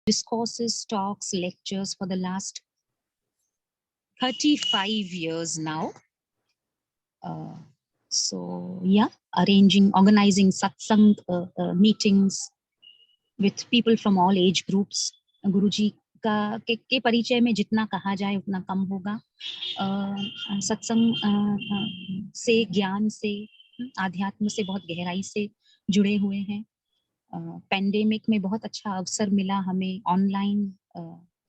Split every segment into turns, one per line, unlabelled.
discourses, talks, lectures for the last 35 years now. So yeah, organizing satsang meetings with people from all age groups. गुरुजी के परिचय में जितना कहा जाए उतना कम होगा. सत्संग से, ज्ञान से, आध्यात्म से बहुत गहराई से जुड़े हुए हैं. पैंडेमिक में बहुत अच्छा अवसर मिला हमें ऑनलाइन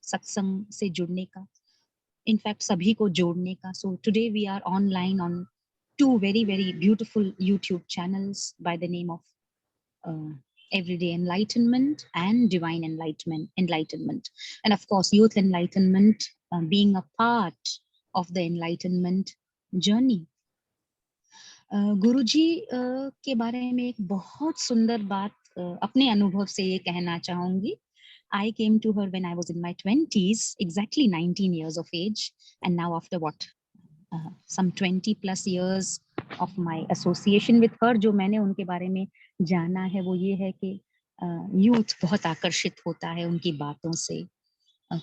सत्संग से जुड़ने का, इनफैक्ट सभी को जोड़ने का. So today we are online on two very beautiful YouTube channels by the name of Everyday Enlightenment and Divine Enlightenment, and of course Youth Enlightenment, being a part of the enlightenment journey. गुरुजी के बारे में एक बहुत सुंदर बात अपने अनुभव से ये कहना चाहूंगी. I came to her when I was in my 20s, exactly 19 years of age, and now after some 20 plus years of my association with her, जो मैंने उनके बारे में जाना है वो ये है कि यूथ बहुत आकर्षित होता है उनकी बातों से,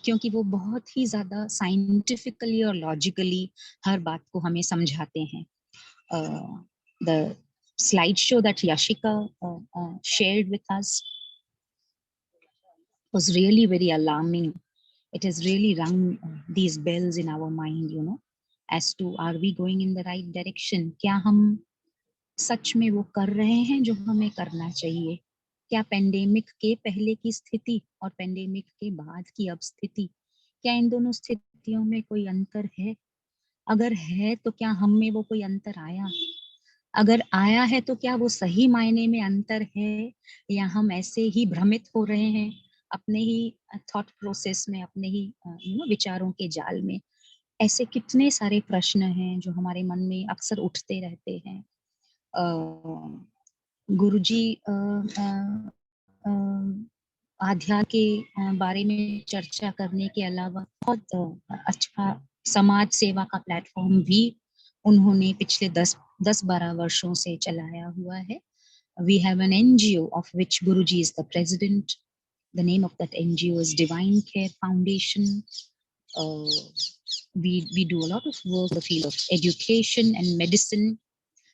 क्योंकि वो बहुत ही ज्यादा साइंटिफिकली और लॉजिकली हर बात को हमें समझाते हैं. The slideshow that Yashika shared with us was really very alarming. It has really rung these bells in our mind, you know, as to are we going in the right direction? क्या हम सच में वो कर रहे हैं जो हमें करना चाहिए? क्या पेंडेमिक के पहले की स्थिति और पेंडेमिक के बाद की अब स्थिति, क्या इन दोनों स्थितियों में कोई अंतर है? अगर है तो क्या हम में वो कोई अंतर आया? अगर आया है तो क्या वो सही मायने में अंतर है, या हम ऐसे ही भ्रमित हो रहे हैं अपने ही थॉट प्रोसेस में, अपने ही विचारों के जाल में? ऐसे कितने सारे प्रश्न हैं जो हमारे मन में अक्सर उठते रहते हैं. गुरुजी आध्यात्म के बारे में चर्चा करने के अलावा बहुत अच्छा समाज सेवा का प्लेटफॉर्म भी उन्होंने पिछले 10-12 वर्षों से चलाया हुआ है. We have an NGO of which Guruji is the president. The name of that NGO is Divine Care Foundation. We do a lot of work in the field of education and medicine.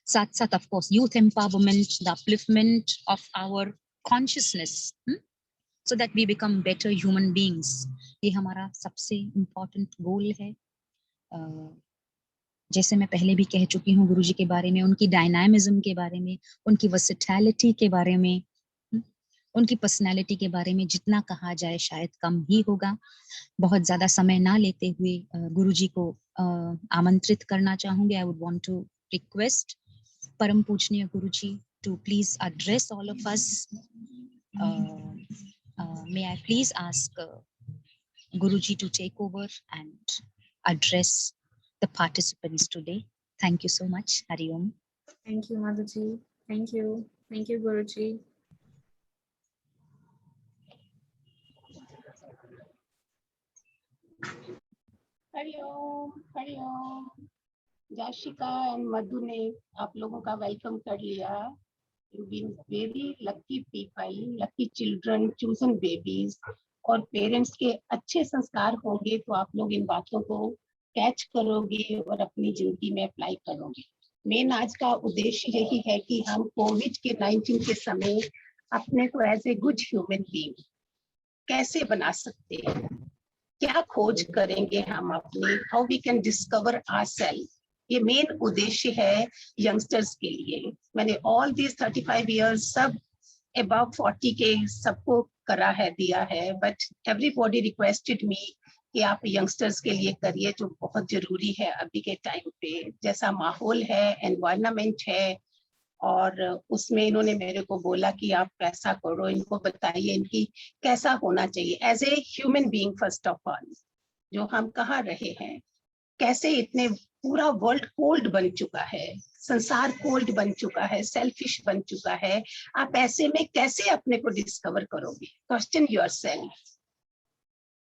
Sath, of course, youth empowerment, the upliftment of our consciousness, so that we become better human beings. ये हमारा सबसे important goal है. जैसे मैं पहले भी कह चुकी हूँ गुरुजी के बारे में, उनकी डायनामिज्म के बारे में, उनकी वर्सेटैलिटी के बारे में, उनकी पर्सनालिटी के बारे में जितना कहा जाए शायद कम ही होगा. बहुत ज्यादा समय ना लेते हुए गुरुजी को आमंत्रित करना चाहूंगी. I would want to request परम पूजनीय Guruji to please address all of us. May I please ask Guruji to take over and address the participants today. Thank you so much. Hari Om.
Thank you, Madhuji. Thank you. Thank you, Guruji.
Hari Om. Hari Om. Yashika and Madhu ने आप लोगों का welcome कर लिया. You've been very lucky people, lucky children, chosen babies. और parents के अच्छे संस्कार होंगे तो आप लोग इन बातों को कैच करोगे और अपनी जिंदगी में अप्लाई करोगे. मेन आज का उद्देश्य यही है कि हम कोविड के 19 के समय अपने को as a good human being कैसे बना सकते हैं, क्या खोज करेंगे हम अपनी, how we can discover ourselves. ये मेन उद्देश्य है यंगस्टर्स के लिए. मैंने ऑल दिस 35 इयर्स सब अबव 40 के सबको करा है, दिया है, बट एवरीबॉडी रिक्वेस्टेड मी कि आप यंगस्टर्स के लिए करिए जो बहुत जरूरी है अभी के टाइम पे. जैसा माहौल है, एनवायरनमेंट है, और उसमें इन्होंने मेरे को बोला कि आप कैसा करो, इनको बताइए इनकी कैसा होना चाहिए as a human being. First of all जो हम कहाँ रहे हैं, कैसे इतने पूरा वर्ल्ड कोल्ड बन चुका है, संसार कोल्ड बन चुका है, सेल्फिश बन चुका है. आप ऐसे में कैसे अपने को डिस्कवर करोगे? Question yourself.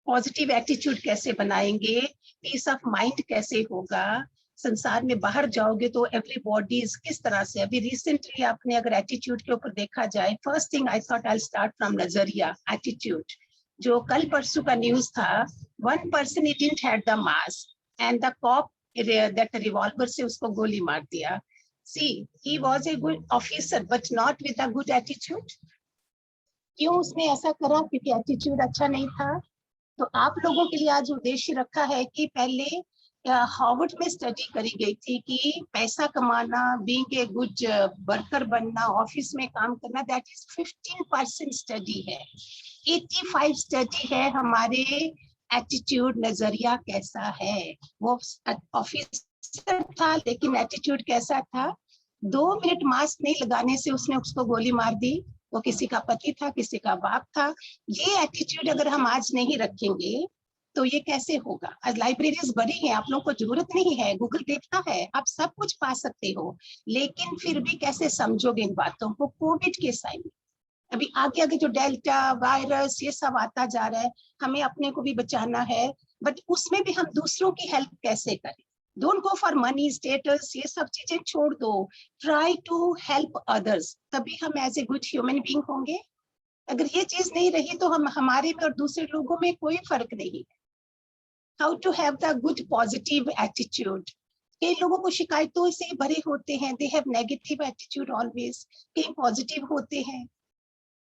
पॉजिटिव एटीट्यूड कैसे बनाएंगे? पीस ऑफ माइंड कैसे होगा? संसार में बाहर जाओगे तो एवरीबॉडी किस तरह से. अभी रिसेंटली आपने अगर एटीट्यूड के ऊपर देखा जाए, first thing I thought I start from नजरिया एटीट्यूड. जो कल परसों का न्यूज था, वन पर्सन ही didn't had the mask and the cop that revolver से उसको गोली मार दिया. See, he was a good officer but not with a good attitude. क्यों उसने ऐसा करा? क्योंकि एटीट्यूड अच्छा नहीं था. तो आप लोगों के लिए आज उद्देश्य रखा है कि पहले हार्वर्ड में स्टडी करी गई थी कि पैसा कमाना, बीइंग ए गुड वर्कर बनना, ऑफिस में काम करना, दैट इज 15% स्टडी है. 85 स्टडी है हमारे एटीट्यूड, नजरिया कैसा है. वो ऑफिसर था लेकिन एटीट्यूड कैसा था? 2 मिनट मास्क नहीं लगाने से उसने उसको गोली मार दी. वो किसी का पति था, किसी का बाप था. ये एटीट्यूड अगर हम आज नहीं रखेंगे तो ये कैसे होगा? आज लाइब्रेरीज बड़ी हैं, आप लोगों को जरूरत नहीं है, गूगल देखता है, आप सब कुछ पा सकते हो, लेकिन फिर भी कैसे समझोगे इन बातों को? कोविड के साइड में अभी आगे आगे जो डेल्टा वायरस ये सब आता जा रहा है, हमें अपने को भी बचाना है, बट उसमें भी हम दूसरों की हेल्प कैसे करें? Don't go for money, status, ये सब चीजें छोड़ दो. ट्राई टू हेल्प अदर्स, तभी हम as a good human being होंगे. अगर ये चीज नहीं रही तो हम हमारे में और दूसरे लोगों में कोई फर्क नहीं है. How to have the good positive attitude. कई लोगों को शिकायतों से भरे होते हैं, they have negative attitude always. कई पॉजिटिव होते हैं.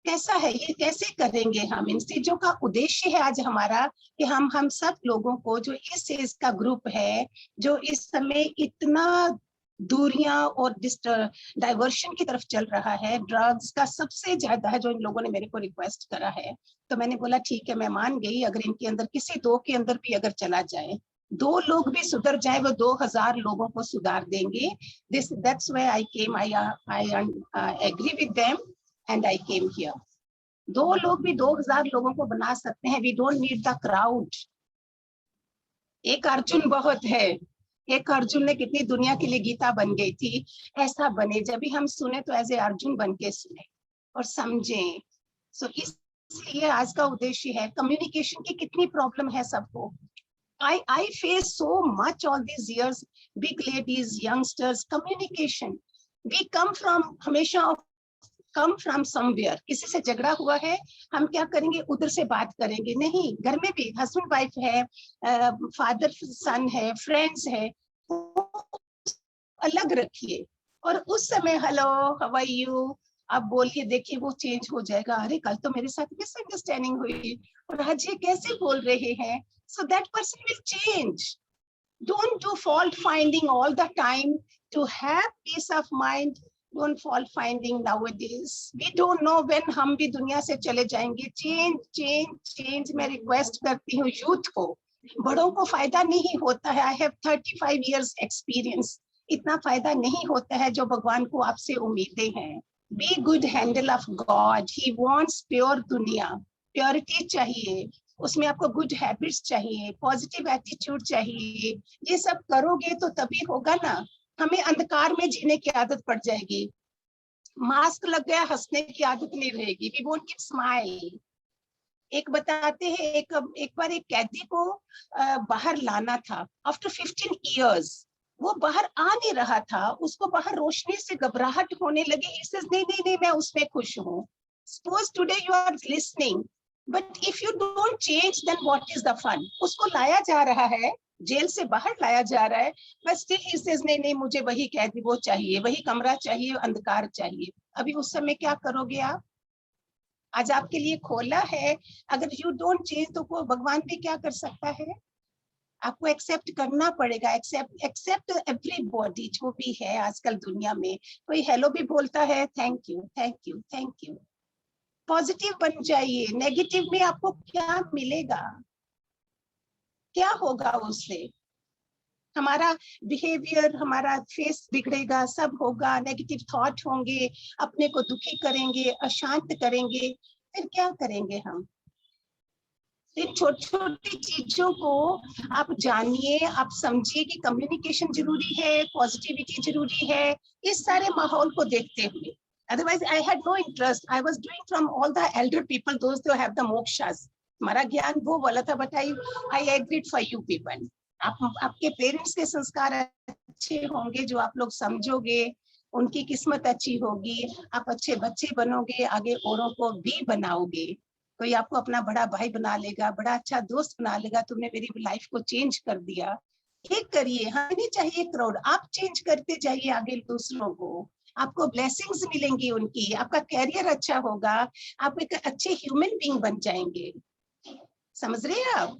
कैसा है ये? कैसे करेंगे हम? इन चीजों का उद्देश्य है आज हमारा कि हम सब लोगों को, जो इस एज का ग्रुप है, जो इस समय इतना दूरियां और डाइवर्शन की तरफ चल रहा है, ड्रग्स का सबसे ज्यादा है, जो इन लोगों ने मेरे को रिक्वेस्ट करा है, तो मैंने बोला ठीक है, मैं मान गई. अगर इनके अंदर किसी 2 के अंदर भी अगर चला जाए, 2 लोग भी सुधर जाए, वो 2000 लोगों को सुधार देंगे. That's why I came, I agree with them and I came here. 2 लोग भी 2000 लोगों को बना सकते हैं. We don't need the crowd. एक अर्जुन बहुत है. एक अर्जुन ने कितनी दुनिया के लिए गीता बन गई थी. ऐसा बने, जब भी हम सुने तो एज ए अर्जुन बन के सुने और समझें. सो इसलिए आज का उद्देश्य है, कम्युनिकेशन की कितनी प्रॉब्लम है सबको. I face so much all these years, big ladies, youngsters, communication. We come from हमेशा come from somewhere. किसी से झगड़ा हुआ है, हम क्या करेंगे? उधर से बात करेंगे. नहीं, घर में भी हस्बैंड वाइफ है, फादर सन है, फ्रेंड्स है, अलग रखिए. और उस समय हेलो, हाउ आर यू, आप बोलिए, देखिए वो चेंज हो जाएगा. अरे कल तो मेरे साथ मिसअंडरस्टैंडिंग हुई और आज ये कैसे बोल रहे हैं. So that person will change. Don't do fault finding all the time. To have peace of mind, don't fault finding nowadays. We don't know when हम भी दुनिया से चले जाएंगे. Change. मैं रिक्वेस्ट करती हूँ यूथ को. बड़ों को फायदा नहीं होता है. I have 35 years experience. इतना फायदा नहीं होता है जो भगवान को आपसे उम्मीदें हैं. Be good handle of God. He wants pure दुनिया. प्योरिटी चाहिए, उसमें आपको गुड हैबिट्स चाहिए, पॉजिटिव एटीट्यूड चाहिए. ये सब करोगे तो तभी होगा ना. हमें अंधकार में जीने की आदत पड़ जाएगी. मास्क लग गया, हंसने की आदत नहीं रहेगी. We won't give smile. एक बताते हैं, एक बार एक कैदी को बाहर लाना था. आफ्टर 15 years वो बाहर आ नहीं रहा था. उसको बाहर रोशनी से घबराहट होने लगी. He says, नहीं, मैं उसमें खुश हूँ. Suppose today you are listening, but if you don't change, then what is the fun? उसको लाया जा रहा है, जेल से बाहर लाया जा रहा है, but still he says, नहीं, मुझे वही कैदी वो चाहिए, वही कमरा चाहिए, अंधकार चाहिए. अभी उस समय क्या करोगे आप? आज आपके लिए खोला है. अगर you don't change तो को भगवान भी क्या कर सकता है? आपको एक्सेप्ट करना पड़ेगा. एक्सेप्ट एवरीबॉडी, जो भी है आजकल दुनिया में. कोई हेलो भी बोलता है, थैंक यू. पॉजिटिव बन जाइए. नेगेटिव में आपको क्या मिलेगा? क्या होगा उससे? हमारा बिहेवियर, हमारा फेस बिगड़ेगा, सब होगा. नेगेटिव थॉट होंगे, अपने को दुखी करेंगे, अशांत करेंगे. फिर क्या करेंगे हम? इन छोटी छोटी चीजों को आप जानिए, आप समझिए कि कम्युनिकेशन जरूरी है, पॉजिटिविटी जरूरी है, इस सारे माहौल को देखते हुए. Otherwise, I had no interest. I was doing from all the elder people, those who have the mokshas. हमारा ज्ञान वो वाला था, but I agreed for you people. आपके पेरेंट्स के संस्कार अच्छे होंगे, जो आप लोग समझोगे, उनकी किस्मत अच्छी होगी, आप अच्छे बच्चे बनोगे, आगे औरों को भी बनाओगे. कोई आपको अपना बड़ा भाई बना लेगा, बड़ा अच्छा दोस्त बना लेगा, तुमने मेरी लाइफ को चेंज कर दिया। एक करिए, हमें नहीं चाहिए क्राउड, आप चेंज करते जाइए आगे दूसरों को, आपको ब्लेसिंग्स मिलेंगी उनकी, आपका कैरियर अच्छा होगा, आप एक अच्छे ह्यूमन बीइंग बन जाएंगे। समझ रहे हैं आप?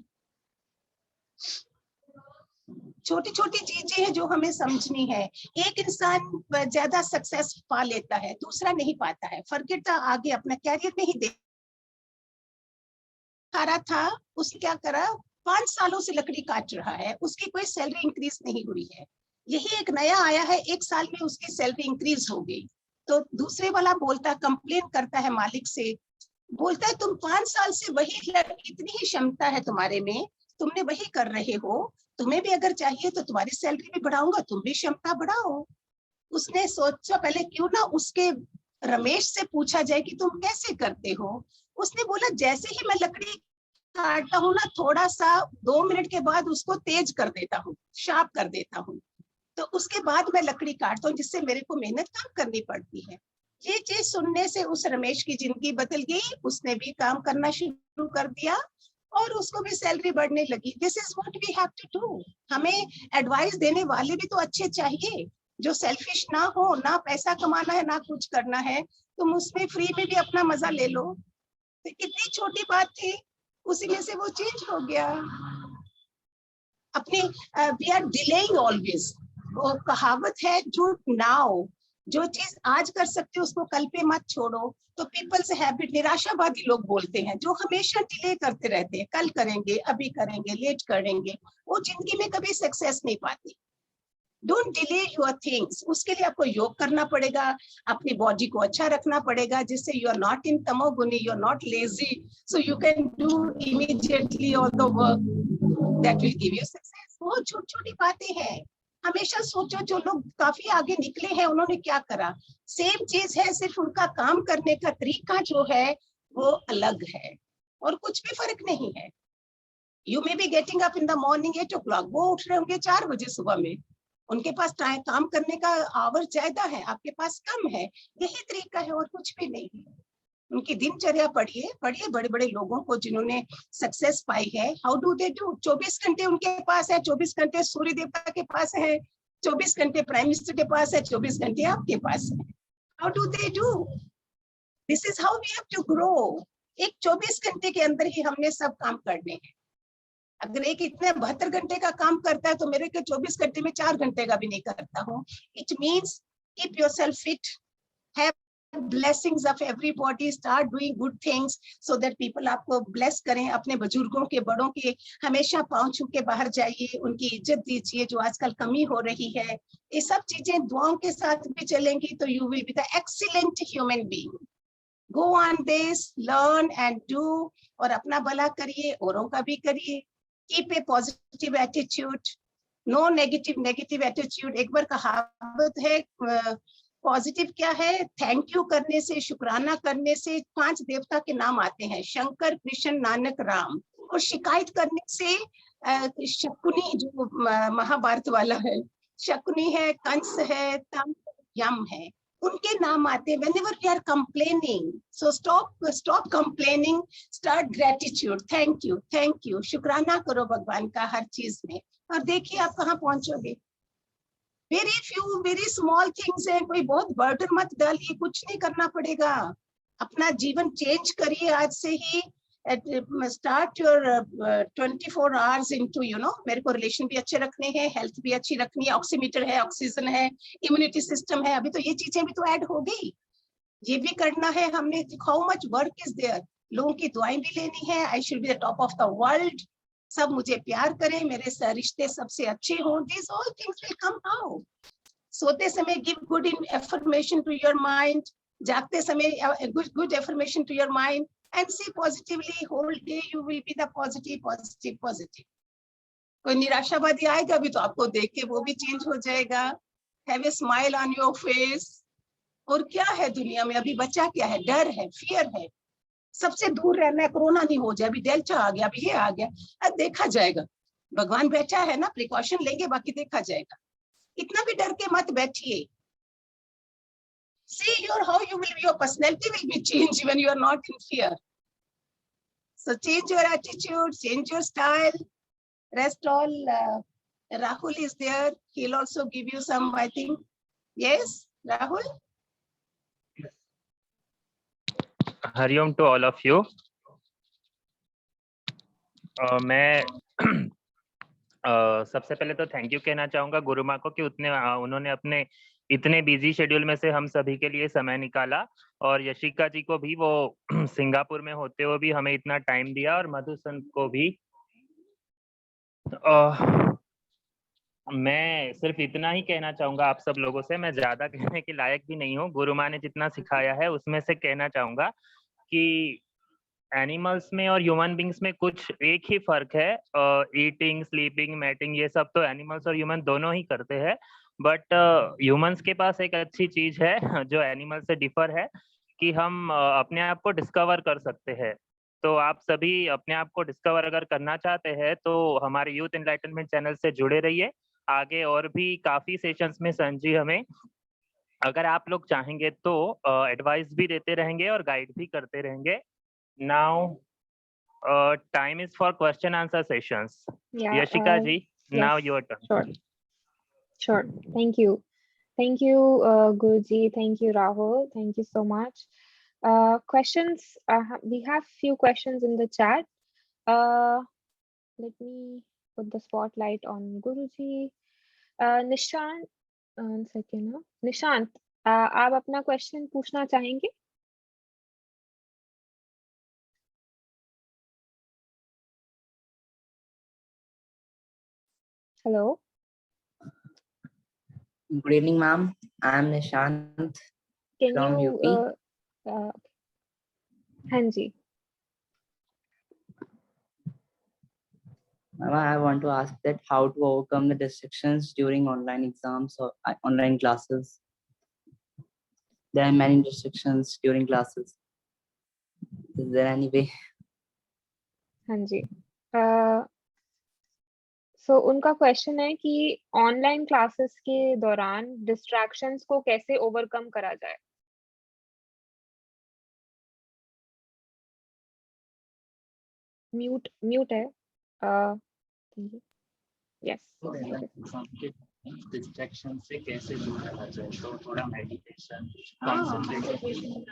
छोटी छोटी चीजें हैं जो हमें समझनी है। एक इंसान ज्यादा सक्सेस पा लेता है, दूसरा नहीं पाता है। फॉरगेट आगे अपना कैरियर नहीं देख रहा था, उसने क्या करा, 5 सालों से लकड़ी काट रहा है, उसकी कोई सैलरी इंक्रीज नहीं हुई है। यही एक नया आया है, 1 साल में उसकी सैलरी इंक्रीज हो गई। तो दूसरे वाला बोलता, कंप्लेन करता है मालिक से, बोलता है तुम 5 साल से वही, इतनी ही क्षमता है तुम्हारे में, तुमने वही कर रहे हो, तुम्हें भी अगर चाहिए तो तुम्हारी सैलरी भी बढ़ाऊंगा, तुम भी क्षमता बढ़ाओ। उसने सोचा पहले क्यों ना उसके रमेश से पूछा जाए कि तुम कैसे करते हो। उसने बोला जैसे ही मैं लकड़ी काटता हूँ ना, थोड़ा सा 2 मिनट के बाद उसको तेज कर देता हूँ, शार्प कर देता हूँ, तो उसके बाद मैं लकड़ी काटता हूँ, जिससे मेरे को मेहनत कम करनी पड़ती है। ये चीज सुनने से उस रमेश की जिंदगी बदल गई, उसने भी काम करना शुरू कर दिया और उसको भी सैलरी बढ़ने लगी। This is what we have to do. हमें एडवाइस देने वाले भी तो अच्छे चाहिए, जो सेल्फिश ना हो, ना पैसा कमाना है ना कुछ करना है, तुम उसमें फ्री में भी अपना मजा ले लो। तो कितनी छोटी बात थी, उसी में से वो चेंज हो गया। अपने वी आर डिलेइंग ऑलवेज, वो कहावत है जो नाउ, जो चीज आज कर सकते हो उसको कल पे मत छोड़ो। तो पीपल्स हैबिट, निराशावादी लोग बोलते हैं, जो हमेशा डिले करते रहते हैं, कल करेंगे, अभी करेंगे, लेट करेंगे, वो जिंदगी में कभी सक्सेस नहीं पाते। Don't delay your things. उसके लिए आपको योग करना पड़ेगा, अपनी बॉडी को अच्छा रखना पड़ेगा, जिससे you are not in tamoguni, you are not lazy, so you can do immediately all the work that will give you success. बहुत छोटी छोटी बातें हैं। हमेशा सोचो जो लोग काफी आगे निकले हैं उन्होंने क्या करा, सेम चीज है, सिर्फ उनका काम करने का तरीका जो है वो अलग है, और कुछ भी फर्क नहीं है। You may be getting up in the morning 8 o'clock, वो उठ रहे होंगे 4 बजे सुबह में, उनके पास काम करने का आवर ज्यादा है, आपके पास कम है। यही तरीका है और कुछ भी नहीं है। उनकी दिनचर्या पढ़िए, पढ़िए बड़े बड़े लोगों को जिन्होंने सक्सेस पाई है। How do they do? 24 घंटे उनके पास है, 24 घंटे सूर्य देवता के पास है, 24 घंटे प्राइम मिनिस्टर के पास है, 24 घंटे आपके पास है। How do they do? This is how we have to grow. एक 24 घंटे के अंदर ही हमने सब काम करने हैं। अगर एक इतने 72 घंटे का काम करता है तो मेरे के 24 घंटे में 4 घंटे का भी नहीं करता हूँ। It means keep yourself fit, have blessings of everybody, start doing good things so that people आपको bless करें। अपने बुजुर्गों के, बड़ों के हमेशा पांव छू के बाहर जाइए, उनकी इज्जत दीजिए, जो आजकल कमी हो रही है। ये सब चीजें दुआओं के साथ भी चलेंगी तो you will be the excellent human being. Go on this, learn and do, और अपना भला करिए, औरों का भी करिए। Keep a positive attitude, no negative attitude। एक बार कहावत है, पॉजिटिव क्या है, थैंक यू करने से, शुक्राना करने से 5 देवता के नाम आते हैं, शंकर, कृष्ण, नानक, राम। और शिकायत करने से शकुनी, जो महाभारत वाला है, शकुनी है, कंस है, तम, यम है, उनके नाम आते हैं। whenever we are complaining, so stop complaining, start gratitude, thank you, शुक्राना करो भगवान का हर चीज में, और देखिए आप कहाँ पहुंचोगे। Very few very small things है, कोई बहुत बर्डन मत डालिए, कुछ नहीं करना पड़ेगा। अपना जीवन चेंज करिए आज से ही। Start your 24 hours into, you know, मेरे को रिलेशन भी अच्छे रखने हैं, हेल्थ भी अच्छी रखनी है, ऑक्सीमीटर है, ऑक्सीजन है, इम्यूनिटी सिस्टम है, अभी तो ये चीजें भी तो ऐड हो गई, ये भी करना है हमने। How much work is there, लोगों की दुआएं भी लेनी है। I should be the top of the world, सब मुझे प्यार करें, मेरे रिश्ते सबसे अच्छे हों। This all things will come out. सोते समय give good affirmation to your mind, जागते समय good affirmation to your mind, and see positively, whole day you will be the positive। कोई निराशावादी आएगा भी तो आपको देख के वो भी चेंज हो जाएगा। Have a smile on your face। और क्या है दुनिया में, अभी बचा क्या है, डर है, फियर है, सबसे दूर रहना है, कोरोना नहीं हो जाए, अभी डेल्टा आ गया, अभी ये आ गया, अब देखा जाएगा, भगवान बैठा है ना, प्रिकॉशन लेंगे, बाकी देखा जाएगा। इतना भी डर के मत बैठिए। See how you will, your personality will be changed when you are not in fear। So change your attitude, change your style. Rest all, Rahul is there. He'll also give you some, I think. Yes, Rahul?
Hariom to all of you. मैं सबसे पहले तो thank you कहना चाहूँगा गुरु माँ को कि उन्होंने अपने इतने बिजी शेड्यूल में से हम सभी के लिए समय निकाला, और यशिका जी को भी, वो सिंगापुर में होते हुए भी हमें इतना टाइम दिया, और मधुसन को भी। मैं सिर्फ इतना ही कहना चाहूँगा आप सब लोगों से, मैं ज़्यादा कहने के लायक भी नहीं हूँ। गुरु माँ ने जितना सिखाया है उसमें से कहना चाहूँगा कि एनिमल्स में और ह्यूमन बींग्स में कुछ एक ही फर्क है। ईटिंग, स्लीपिंग, मैटिंग, ये सब तो एनिमल्स और ह्यूमन दोनों ही करते हैं, बट ह्यूमन्स के पास एक अच्छी चीज है जो एनिमल से डिफर है, कि हम अपने आप को डिस्कवर कर सकते हैं। तो आप सभी अपने आप को डिस्कवर अगर करना चाहते हैं तो हमारे यूथ एनलाइटनमेंट चैनल से जुड़े रहिए। आगे और भी काफी सेशंस में संजी हमें, अगर आप लोग चाहेंगे तो एडवाइस भी देते रहेंगे और गाइड भी करते रहेंगे। Now, time is for question answer sessions.
Yeah,
Yashika ji, now
yes,
your turn.
Sure. Sure. Thank you. Thank you, Guruji. Thank you, Rahul. Thank you so much. Questions. We have few questions in the chat. Let me put the spotlight on Guruji. Nishant, one second. Nishant, आप अपना question पूछना चाहेंगे? Hello.
Good evening, ma'am. I am Nishant
Can
from
you?
UP.
हाँ जी.
Ma'am, I want to ask that how to overcome the distractions during online exams or online classes. There are many distractions during classes. Is there any way?
हाँ जी. So उनका question है कि online classes के दौरान distractions को कैसे overcome करा जाए. म्यूट है. यस.
डिस्ट्रैक्शन से कैसे दूर रहा जाए, तो थोड़ा मेडिटेशन, कंसंट्रेशन।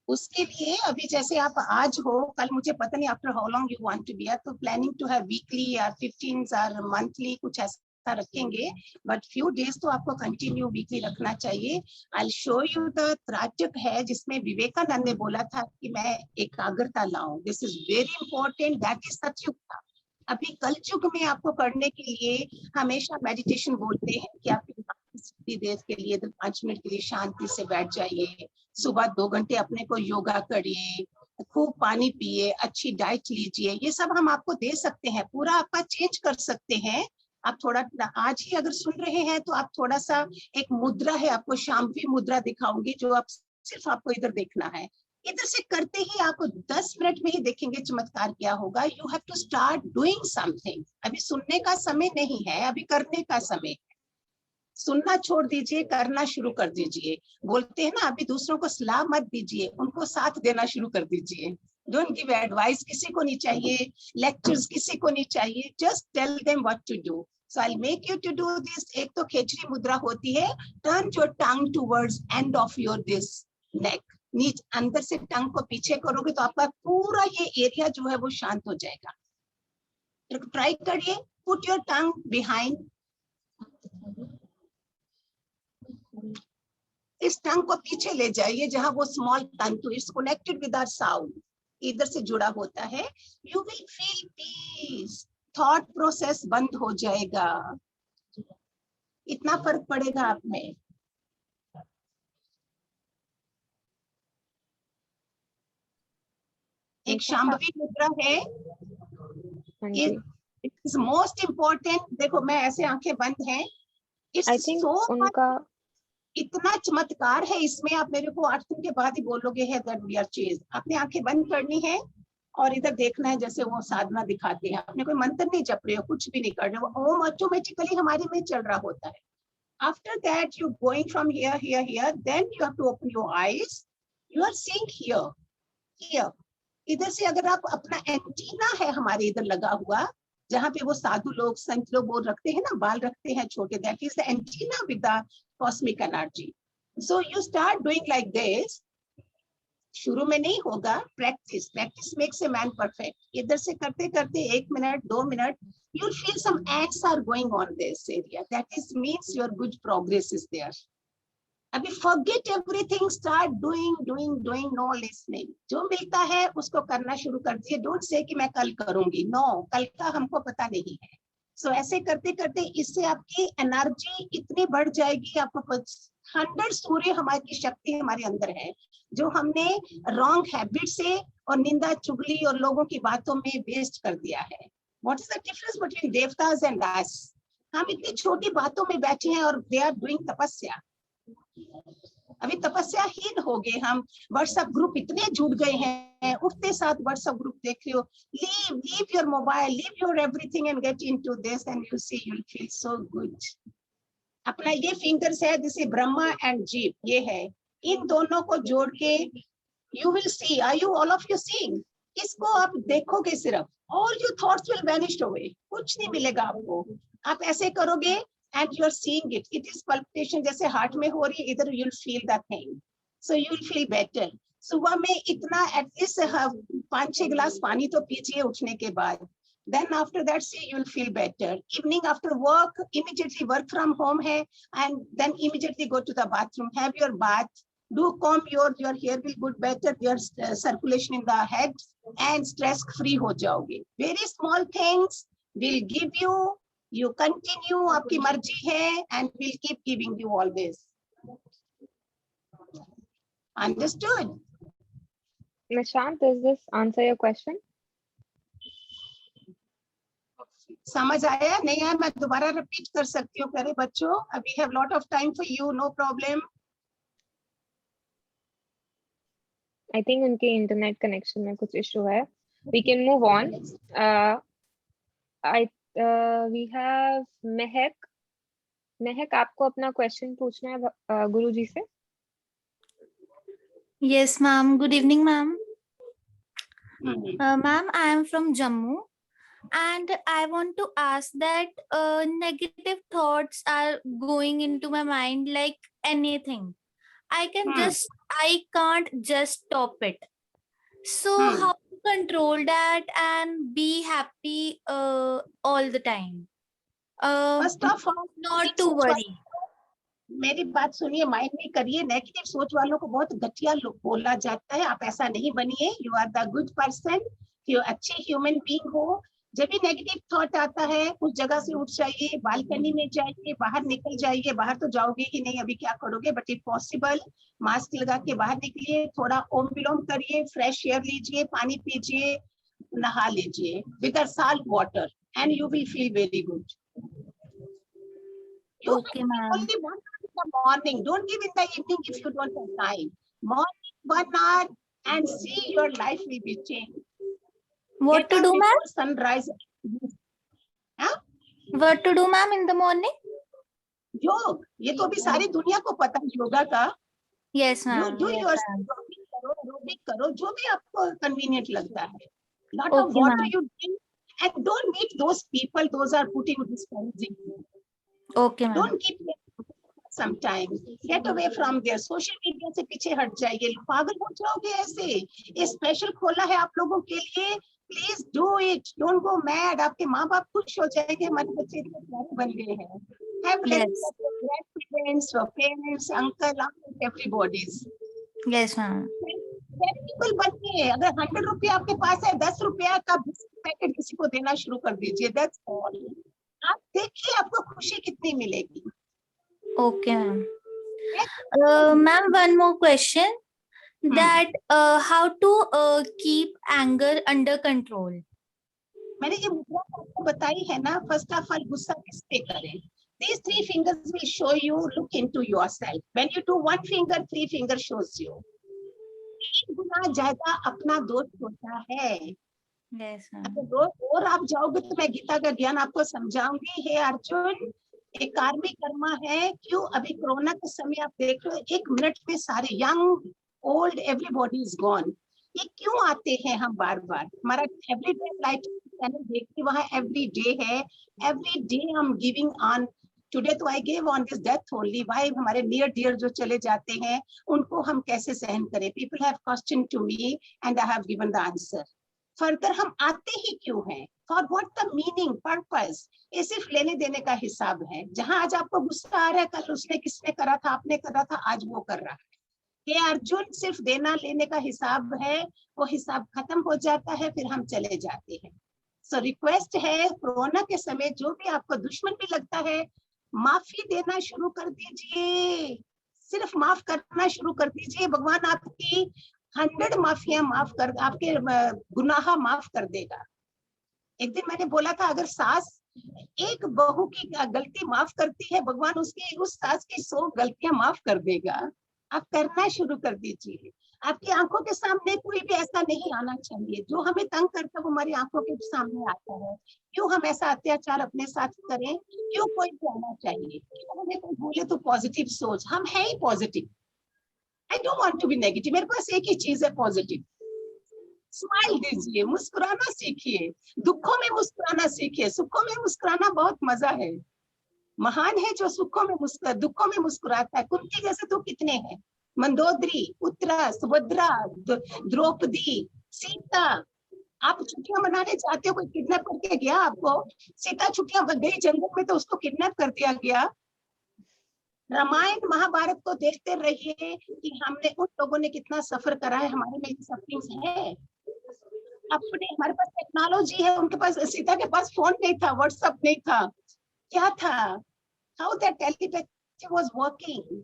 उसके लिए अभी जैसे आप आज हो, कल मुझे पता नहीं after how long you want to be, तो प्लानिंग टू हैव वीकली या 15 और मंथली कुछ ऐसा रखेंगे, बट फ्यू डेज तो आपको कंटिन्यू वीकली रखना चाहिए। I will show you the trataka है जिसमें विवेकानंद ने बोला था कि मैं एकाग्रता लाऊं। This is very important, that is सतयुग था। अभी कलयुग में आपको करने के लिए हमेशा मेडिटेशन बोलते हैं कि आप देर के लिए 5 मिनट के लिए शांति से बैठ जाइए, सुबह 2 घंटे अपने को योगा करिए, खूब पानी पिए, अच्छी डाइट लीजिए, ये सब हम आपको दे सकते हैं, पूरा आपका चेंज कर सकते हैं। आप थोड़ा आज ही अगर सुन रहे हैं तो आप थोड़ा सा, एक मुद्रा है, आपको शांति मुद्रा दिखाऊंगी जो आप सिर्फ आपको इधर देखना है। इधर से करते ही आपको 10 मिनट में ही देखेंगे चमत्कार क्या होगा। You have to start doing something. अभी सुनने का समय नहीं है, अभी करने का समय। सुनना छोड़ दीजिए, करना शुरू कर दीजिए। बोलते हैं ना, अभी दूसरों को सलाह मत दीजिए, उनको साथ देना शुरू कर दीजिए। डोंट गिव एडवाइस, किसी को नहीं चाहिए, लेक्चर्स किसी को नहीं चाहिए, just tell them what to do. So I make you to do this. एक तो खेचरी मुद्रा होती है, turn your tongue towards end of your this neck, नीचे अंदर से टंग को पीछे करोगे तो आपका पूरा ये एरिया जो है वो शांत हो जाएगा। ट्राई करिए, पुट योर टंग बिहाइंड, इस टंग को पीछे ले जाइए जहां वो स्मॉल तंतु is connected with our sound, इधर से जुड़ा होता है। You will feel peace, thought process बंद हो जाएगा, इतना फर्क पड़ेगा आप में। एक शांभवी मुद्रा है, इट्स मोस्ट इम्पोर्टेंट। देखो मैं ऐसे आंखें बंद हैं, इट्स सो उनका इतना चमत्कार है इसमें। आप मेरे को 8 दिन के बाद ही बोलोगे है दैट वी आर चेंज्ड। आपने आंखें बंद करनी है और इधर देखना है जैसे वो साधना दिखाते हैं। आपने कोई मंत्र नहीं जप रहे हो, कुछ भी नहीं कर रहे हो, ओम ऑटोमेटिकली हमारे में चल रहा होता है। After that you going from here here here, then you have to open your eyes, you are seeing here here, इधर से अगर आप अपना एंटीना है हमारे इधर लगा हुआ, जहाँ पे वो साधु लोग संत लोग वो रखते हैं ना, बाल रखते हैं छोटे, that is the antenna with the cosmic energy. So you start doing like this. शुरू में नहीं होगा, practice makes a man perfect. इधर से करते करते 1 minute 2 minute you'll feel some ants are going on this area. That is means your good progress is there. अभी forget everything, start doing, no listening. जो मिलता है उसको करना शुरू कर दिए. Don't say कि मैं कल करूंगी. No, कल का हमको पता नहीं है. So ऐसे करते करते इससे आपकी एनर्जी इतनी बढ़ जाएगी, आपको 100 सूर्य हमारी शक्ति हमारे अंदर है, जो हमने रॉन्ग हैबिट से और निंदा चुगली और लोगों की बातों में वेस्ट कर दिया है. What is the difference between देवतास and us? हम इतनी छोटी बातों में बैठे हैं और they are doing तपस्या. अभी तपस्या हीन हो गए हम. व्हाट्सएप ग्रुप इतने जुड़ गए हैं, उठते साथ व्हाट्सएप ग्रुप देख रहे हो. Leave your mobile, leave your everything and get into this and you see you'll feel so good. अपना ये फिंगर्स है जैसे ब्रह्मा एंड जीव, ये है, इन दोनों को जोड़ के you will see. Are you all of you seeing? इसको आप देखोगे सिर्फ, all your thoughts will vanish away. कुछ नहीं मिलेगा आपको. आप ऐसे करोगे and you are seeing it. It is palpitation जैसे हार्ट में हो रही है, इधर you'll feel that thing. So you'll feel better. सुबह में इतना एटलीस्ट 5-6 गिलास पानी तो पीजिए उठने के बाद. Then after that, see, you'll feel better. Evening after work, immediately work from home hai, and then immediately go to the bathroom, have your bath, do comb your hair will good better, your circulation in the head, and stress free ho jaoge. Very small things will give you, you continue, aapki marzi hai, and will keep giving you always. Understood?
Nishant, does this answer your question?
समझ आया? नहीं आया मैं दोबारा repeat कर सकती हूँ. करे बच्चों, अभी have lot of time for you, no problem.
I think उनके इंटरनेट कनेक्शन में कुछ इशू है. We can move on. We have Mehak. Mehak, आपको अपना क्वेश्चन पूछना है गुरुजी से.
Yes, ma'am. Good evening, ma'am. Ma'am, I am from Jammu, and I want to ask that negative thoughts are going into my mind like anything. I can't just stop it. So how to control that and be happy all the time?
First of all,
not to worry.
मेरी बात सुनिए, mind नहीं करिए. Negative सोच वालों को बहुत घटिया बोला जाता है. आप ऐसा नहीं बनिए. You are the good person, you अच्छे ह्यूमन बीइंग हो. जब भी नेगेटिव थॉट आता है, उस जगह से उठ जाइए, बालकनी में जाइए, बाहर निकल जाइए. बाहर तो जाओगे ही नहीं, अभी क्या करोगे, बट इफ पॉसिबल मास्क लगा के बाहर निकलिए, थोड़ा ओम विलोम करिए, फ्रेश एयर लीजिए, पानी पीजिए, नहा लीजिए with salt water, and you will feel very good.
Okay, ma'am.
Only 1 hour in the morning. Don't give in the evening if you don't have time. Morning 1 hour and see your life will be changed.
What to do, ma'am?
Sunrise. हाँ?
What to do, ma'am, in the morning?
योग. ये तो अभी सारी दुनिया को पता है योगा का.
Yes,
You
ma'am.
do
Yes,
your
ma'am.
jogging करो, aerobic करो, जो भी आपको convenient लगता है. Lot of
Okay,
water
ma'am.
you drink, and don't meet those people. Those are putting discouraging you.
Okay, ma'am.
Don't keep sometimes. Get away from there. Social media से पीछे हट जाइए. पागल हो जाओगे ऐसे. ये स्पेशल खोला है आप लोगों के लिए. Please do it. Don't go mad. आपके माँ बाप खुश हो जाएंगे, हमारे बच्चे इतने प्यारे बन गए हैं. Have respect for grandparents, for parents, uncle, aunt, everybody's.
Yes, ma'am.
Practical बनिए. अगर 100 रुपया आपके पास है, 10 रुपया का पैकेट किसी को देना शुरू कर दीजिए. That's all. आप देखिए आपको खुशी कितनी मिलेगी.
Okay, ma'am. Ma'am, one more question. That how to keep anger under control?
मैंने ये मुद्रा आपको बताई है ना. फर्स्ट ऑफ ऑल गुस्सा किस पे करें. These 3 fingers will show you. Look into yourself. When you do 1 finger, 3 finger shows you. 1 गुना ज्यादा अपना दोष होता है.
Yes, ma'am.
अगर और आप जाओगे तो मैं गीता का ज्ञान आपको समझाऊंगी. हे अर्जुन, एक कार्मिक कर्मा है. क्यों अभी कोरोना के समय आप देख रहे हो, 1 मिनट में सारे young old everybody is gone. ये क्यों आते हैं हम बार बार? हमारा एवरीडे लाइफ चैनल देखते वहाँ एवरी डे है, एवरी डे हम गिविंग ऑन टुडे तो I give on this death only. Why हमारे नियर डियर जो चले जाते हैं उनको हम कैसे सहन करें? People have question to me and I have given the answer. Further हम आते ही क्यों हैं? For what the meaning, purpose? ये सिर्फ लेने देने का हिसाब है। जहां आज आपको गुस्सा आ रहा है, कल उसने किसने करा था, आपने करा था, आज वो कर रहा है। ये अर्जुन सिर्फ देना लेने का हिसाब है, वो हिसाब खत्म हो जाता है, फिर हम चले जाते हैं। सो रिक्वेस्ट है, कोरोना के समय जो भी आपको दुश्मन भी लगता है, माफी देना शुरू कर दीजिए, सिर्फ माफ करना शुरू कर दीजिए। भगवान आपकी 100 माफियां माफ कर, आपके गुनाह माफ कर देगा। एक दिन मैंने बोला था, अगर सास एक बहू की गलती माफ करती है, भगवान उसकी उस सास की 100 गलतियां माफ कर देगा। आप करना शुरू कर दीजिए। आपकी आंखों के सामने कोई भी ऐसा नहीं आना चाहिए जो हमें तंग करता, वो हमारी आंखों के सामने आता है। क्यों हम ऐसा अत्याचार अपने साथ करें? क्यों कोई भी आना चाहिए? क्यों हमें कोई बोले तो पॉजिटिव सोच? हम है ही positive. I don't want to be negative. मेरे पास एक ही चीज है, पॉजिटिव। स्माइल दीजिए, मुस्कुराना सीखिए, दुखों में मुस्कुराना सीखिए। सुखों में मुस्कुराना बहुत मजा है। महान है जो सुखों में दुखों में मुस्कुराता है। कुंती जैसे तो कितने हैं, मंदोदरी, उत्तरा, सुभद्रा, द्रौपदी, सीता। आप छुट्टियां मनाने जाते हो, कोई किडनैप करके गया आपको? सीता छुट्टियां गई जंगल में तो उसको किडनैप कर दिया गया। रामायण महाभारत को देखते रहिए कि हमने उन लोगों ने कितना सफर करा है, हमारे में सफरिंग्स है। अपने हमारे पास टेक्नोलॉजी है, उनके पास, सीता के पास फोन नहीं था, व्हाट्सएप नहीं था, क्या था? How that telepathy was working.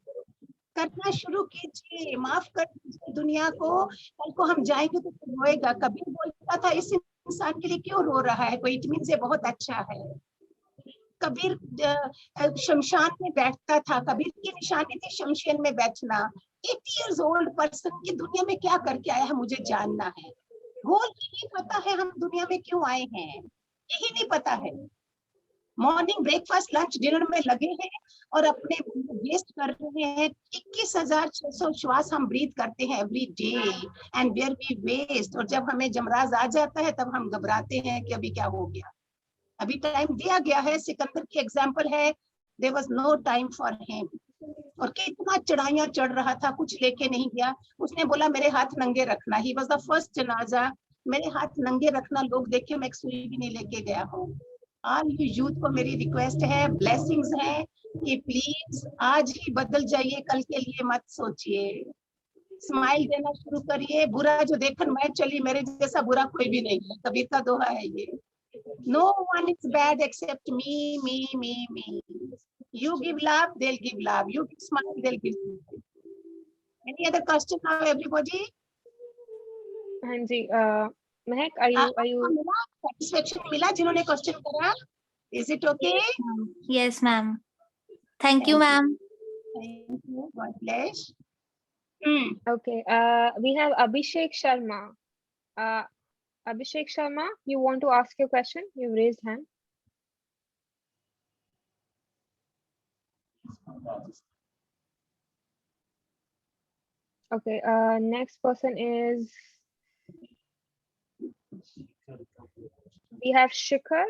करना शुरू कीजिए, माफ कर दीजिए दुनिया को। कल को हम जाएंगे तो रोएगा। कबीर बोलता था, इस इंसान के लिए क्यों रो रहा है, कोई इट मीन से बहुत अच्छा है। कबीर शमशान में बैठता था, कबीर की निशानी थी शमशान में बैठना। 80 years old पर्सन की दुनिया में क्या करके आया है, मुझे जानना है। गोल नहीं पता है हम दुनिया में क्यों आए हैं, यही नहीं पता है। मॉर्निंग ब्रेकफास्ट लंच डिनर में लगे हैं और अपने वेस्ट कर रहे हैं। 21,600 श्वास हम ब्रीथ करते हैं every day and where we waste. और जब हमें जमराज आ जाता है तब हम घबराते हैं कि अभी क्या हो गया। अभी टाइम दिया गया है, सिकंदर की एग्जाम्पल है, there was no time for him. और कितना चढ़ाइयां चढ़ रहा था, कुछ लेके नहीं गया। उसने बोला मेरे हाथ नंगे रखना, ही वाज द फर्स्ट जनाजा, मेरे हाथ नंगे रखना। लोग देखे, मैं एक सुई भी नहीं लेके गया हूँ। ऑल यू यूथ को मेरी रिक्वेस्ट है, ब्लेसिंग्स है कि प्लीज आज ही बदल जाइए, कल के लिए मत सोचिए। स्माइल देना शुरू करिए। बुरा जो देखन मैं चली, मेरे जैसा बुरा कोई भी नहीं है, कबीर का दोहा है ये। No one is bad except me, me, me, me. You give love, they'll give love. You give smile, they'll give smile. Any other question now, everybody?
हाँ जी, महक, are you
मिला satisfaction मिला जिन्होंने question करा? Is it okay?
Yes, ma'am. Thank you, ma'am.
Thank you. God bless.
okay? We have Abhishek Sharma. Abhishek Sharma, you want to ask your question? You've raised hand. Okay, next person is, we have Shikhar.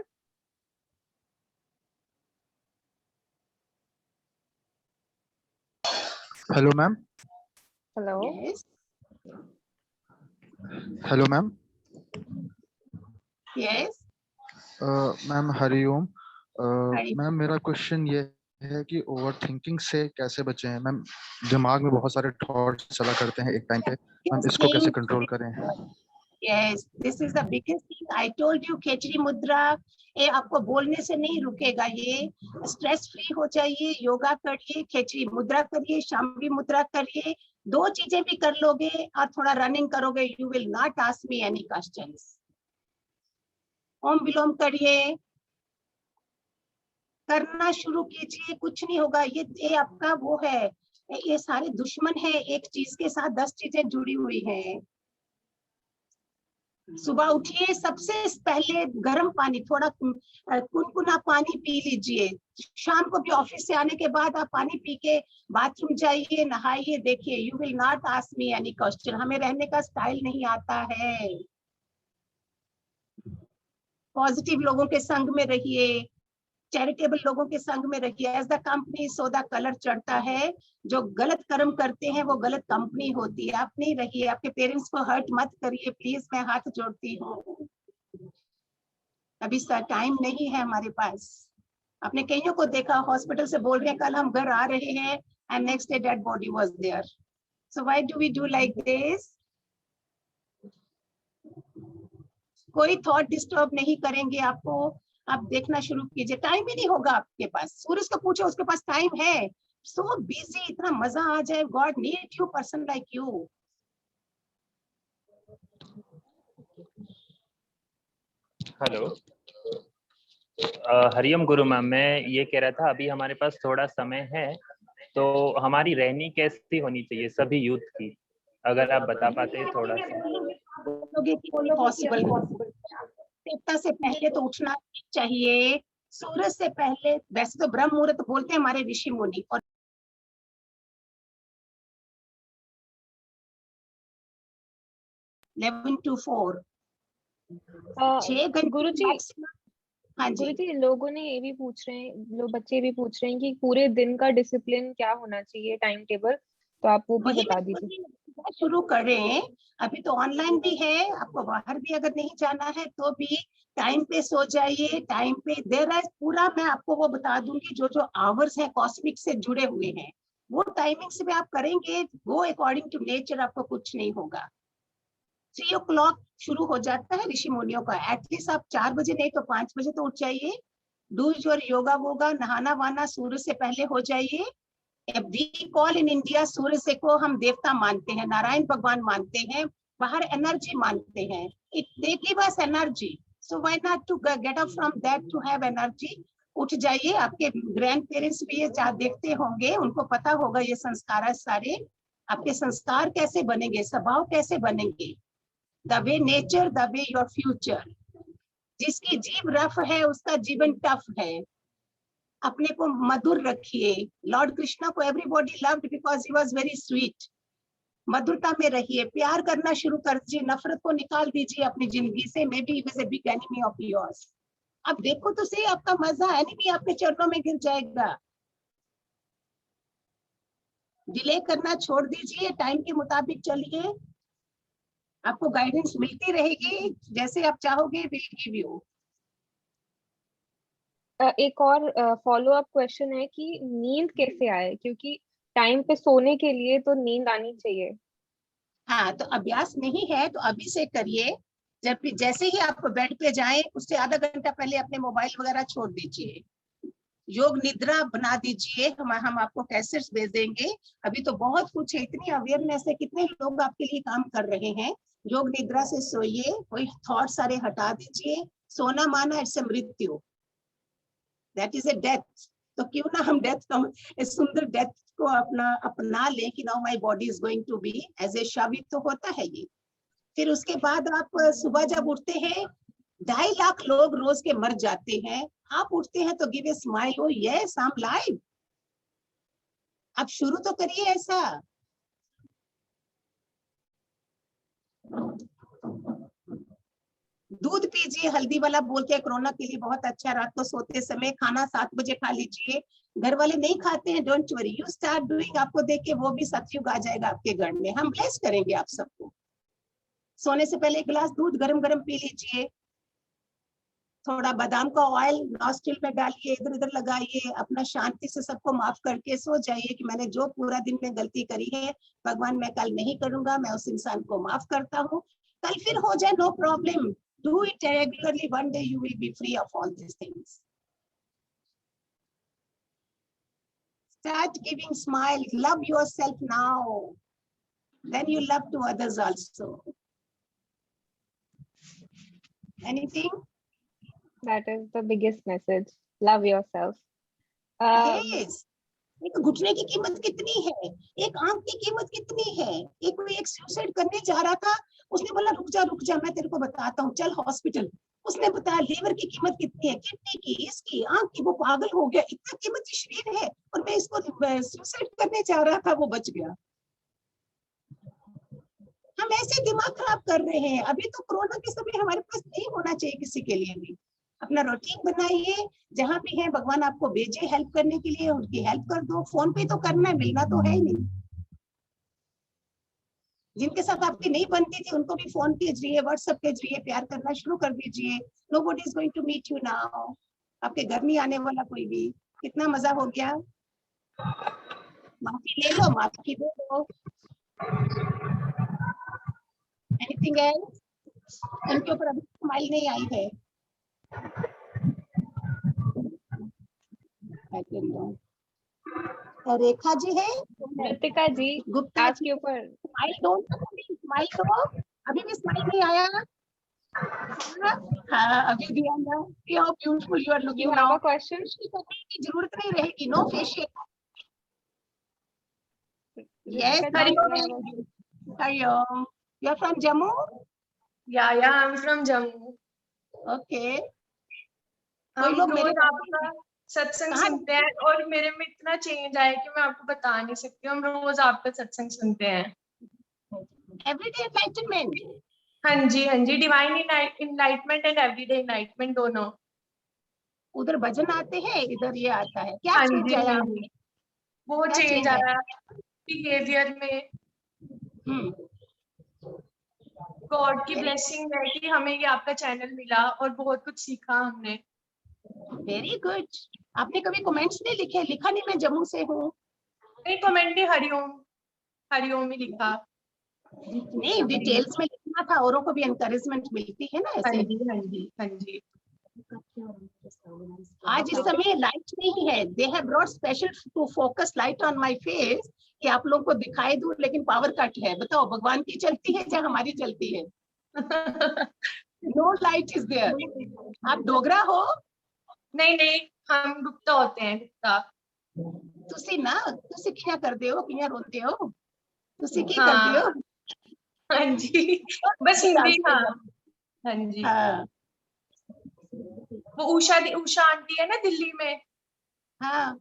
Hello, ma'am.
Hello.
Yes.
Hello, ma'am.
Yes.
Ma'am Hariom.
Hari
ma'am मेरा question ये है कि over thinking से कैसे बचें? Ma'am दिमाग में बहुत सारे थॉट्स चला करते हैं एक टाइम पे, मैम इसको कैसे कंट्रोल करें?
Yes, this is the biggest thing. I told you, खेचरी मुद्रा, ये आपको बोलने से नहीं रुकेगा। ये स्ट्रेस फ्री हो जाइए, योगा करिए, खेचरी मुद्रा करिए, शांभवी मुद्रा करिए। 2 चीजें भी कर लोगे और थोड़ा रनिंग करोगे, you will not ask me any questions. ओम विलोम करिए, करना शुरू कीजिए, कुछ नहीं होगा। ये आपका वो है, ये सारे दुश्मन है। एक चीज के साथ 10 चीजें जुड़ी हुई हैं। सुबह उठिए, सबसे पहले गर्म पानी, थोड़ा कुनकुना पानी पी लीजिए। शाम को भी ऑफिस से आने के बाद आप पानी पी के बाथरूम जाइए, नहाइए। देखिए, you will not ask me any question. हमें रहने का स्टाइल नहीं आता है। पॉजिटिव लोगों के संग में रहिए, चैरिटेबल लोगों के संग में रहिए। As the company so the colour चढ़ता है। जो गलत कर्म करते हैं वो गलत कंपनी होती है। आप नहीं रहिए, आपके पेरेंट्स को हर्ट मत करिए प्लीज, मैं हाथ जोड़ती हूँ। अभी टाइम नहीं है हमारे पास। आपने कईयों को देखा हॉस्पिटल से बोल रहे हैं कल हम घर आ रहे हैं, and next day dead body was there. So why do we do like this? कोई थॉट डिस्टर्ब नहीं करेंगे आपको। आप देखना शुरू कीजिए, टाइम ही नहीं होगा आपके पास। सूरज को पूछो, उसके पास टाइम है? सो बिजी, इतना मजा आ जाए। God need you, person like you.
Hello, Hariom Guru ma'am, मैं ये कह रहा था अभी हमारे पास थोड़ा समय है, तो हमारी रहनी कैसी होनी चाहिए सभी यूथ की, अगर आप बता पाते थोड़ा सा।
पॉसिबल देवता से पहले तो उठना चाहिए, सूरज से पहले। वैसे तो ब्रह्म मुहूर्त बोलते हैं हमारे ऋषि मुनि, और 11 to 4 6 घंटे
गुरुजी,
हाँ जी।
गुरुजी, लोगों ने ये भी पूछ रहे हैं, लोग बच्चे भी पूछ रहे हैं कि पूरे दिन का डिसिप्लिन क्या होना चाहिए, टाइम टेबल, तो आप वो भी
वही
बता दीजिए।
शुरू करें। अभी तो ऑनलाइन भी है, आपको बाहर भी अगर नहीं जाना है तो भी टाइम पे सो जाइए, टाइम पे देर रात पूरा मैं आपको वो बता दूंगी। जो जो आवर्स हैं कॉस्मिक से जुड़े हुए हैं, वो टाइमिंग से भी आप करेंगे, वो अकॉर्डिंग टू नेचर आपको कुछ नहीं होगा। 3 o'clock शुरू हो जाता है ऋषि मुनियों का। एटलीस्ट आप 4 बजे नहीं तो 5 बजे तो उठ जाइए। डू योर योगा वोगा, नहाना वाना सूर्य से पहले हो जाइए। वी कॉल इन इंडिया, सूर्य से को हम देवता मानते हैं, नारायण भगवान मानते हैं, बाहर एनर्जी मानते हैं। They give us energy, so why not to get up from that to have energy. उठ जाइए। आपके ग्रैंड पेरेंट्स भी ये देखते होंगे, उनको पता होगा ये संस्कार सारे। आपके संस्कार कैसे बनेंगे, स्वभाव कैसे बनेंगे, the way nature, the way your future. जिसकी जीव रफ है उसका जीवन टफ है। अपने को मधुर रखिए। लॉर्ड कृष्णा को everybody loved because he was very sweet. मधुरता में रहिए, प्यार करना शुरू कर दीजिए, नफरत को निकाल दीजिए अपनी जिंदगी से। May be he was a big enemy of yours. अब देखो तो सही, आपका मजा एनिमी आपके चरणों में गिर जाएगा। डिले करना छोड़ दीजिए, टाइम के मुताबिक चलिए। आपको गाइडेंस मिलती रहेगी, जैसे आप चाहोगे विल गिव यू।
एक और फॉलो अप क्वेश्चन है कि नींद कैसे आए, क्योंकि टाइम पे सोने के लिए तो नींद आनी चाहिए।
हाँ, तो अभ्यास नहीं है तो अभी से करिए। जब जैसे ही आप बेड पे जाएं उससे आधा घंटा पहले अपने मोबाइल वगैरह छोड़ दीजिए। योग निद्रा बना दीजिए। हम आपको कैसेट्स भेज देंगे। अभी तो बहुत कुछ है, इतनी अवेयरनेस है, कितने लोग आपके लिए काम कर रहे हैं। योग निद्रा से सोइए, कोई थॉट सारे हटा दीजिए। सोना माना इट्स मृत्यु, दैट इज ए डेथ। तो क्यों ना हम डेथ को, इस सुंदर डेथ को अपना ले कि now my body is going to be as a शवित। तो होता है ये। फिर उसके बाद आप सुबह जब उठते हैं, 2.5 लाख लोग रोज के मर जाते हैं, आप उठते हैं तो give a smile, O yes I am live. आप शुरू तो करिए ऐसा। दूध पीजिए हल्दी वाला, बोलते हैं कोरोना के लिए बहुत अच्छा। रात को सोते समय खाना 7 बजे खा लीजिए। घर वाले नहीं खाते हैं, don't worry, you start doing. आपको देख के वो भी सतयुग आ जाएगा आपके घर में। हम ब्लेस करेंगे आप सबको। सोने से पहले 1 गिलास दूध गरम गरम पी लीजिए। थोड़ा बादाम का ऑयल नॉस्ट्रिल में डालिए, इधर उधर लगाइए। अपना शांति से सबको माफ करके सो जाइए कि मैंने जो पूरा दिन में गलती करी है भगवान मैं कल नहीं करूंगा, मैं उस इंसान को माफ करता हूँ। कल फिर हो जाए, no problem. Do it regularly, one day you will be free of all these things. Start giving smile, love yourself now, then you love to others also. Anything?
That is the biggest message. Love yourself.
Yes. एक घुटने की कीमत कितनी है, एक आंख की कीमत कितनी है। एक सुसाइड करने जा रहा था, उसने बोला रुक जा मैं तेरे को बताता हूँ, चल हॉस्पिटल। उसने बताया लीवर की कीमत कितनी है, किडनी की, इसकी, आंख की। वो पागल हो गया, इतना कीमती शरीर है और मैं इसको सुसाइड करने जा रहा था, वो बच गया। हम ऐसे दिमाग खराब कर रहे हैं। अभी तो कोरोना के समय हमारे पास नहीं होना चाहिए किसी के लिए भी। अपना रूटीन बनाइए, जहां भी है भगवान आपको भेजे हेल्प करने के लिए, उनकी हेल्प कर दो। फोन पे तो करना है, मिलना तो है ही नहीं। जिनके साथ आपकी नहीं बनती थी उनको भी फोन के जरिए, व्हाट्सएप के जरिए प्यार करना शुरू कर दीजिए। Nobody is going to meet you now. आपके घर नहीं आने वाला कोई भी। कितना मजा हो गया। माफी ले लो, माफी दे दो। Anything else? उनके ऊपर अभी स्माइल नहीं आई है। रेखा जी है,
रितिका जी,
गुप्ता
आपके ऊपर
स्माइल दो, स्माइल दो। अभी भी स्माइल नहीं आया। हाँ, अभी भी आना। How beautiful you are
you
looking
have
now.
a question?
की जरूरत नहीं रहेगी। No facial. Yes,
Ritika ji, you have a-
Hariom. You are from Jammu?
Yeah, I'm from Jammu.
Okay.
हम
लोग मेरे
रोज आपका सत्संग
कहाँ-
सुनते हैं और मेरे में इतना चेंज आया कि मैं आपको बता नहीं सकती। हम रोज आपका सत्संग सुनते हैं।
Everyday enlightenment.
हाँ जी, divine enlightenment and everyday enlightenment दोनों।
उधर भजन आते हैं, इधर ये आता है। क्या
हाँ
चेंज
जी,
आया?
हाँ जी। बहुत
क्या
चेंज
change है?
आया बिहेवियर में। गॉड की
Very-
ब्लेसिंग है कि हमें ये आपका चैनल मिला और बहुत कुछ सीखा हमने।
Very good. आपने कभी कमेंट्स नहीं लिखे? लिखा नहीं मैं जम्मू से हूँ।
नहीं, कमेंट नहीं, हरिओम ही लिखा।
नहीं, डिटेल्स में लिखना था, औरों को भी एनकरेजमेंट मिलती है ना
हाँ
ऐसे।
जी, हाँ जी, हाँ जी।
आज इस समय लाइट नहीं है। They have brought special to focus light on my face कि आप लोगों को दिखाई दूं, लेकिन पावर कट है। बताओ, भगवान की चलती है या हमारी चलती है? No light is there. आप डोगरा हो?
नहीं, हम गुप्ता होते हैं, गुप्ता।
तुसी ना, तुसी क्या करते हो, किया रोते हो? तुसी की
हाँ।
करते हो?
हाँ जी, बस हिंदी। हाँ जी।
हाँ
वो उषा आंटी है ना दिल्ली में।
हाँ।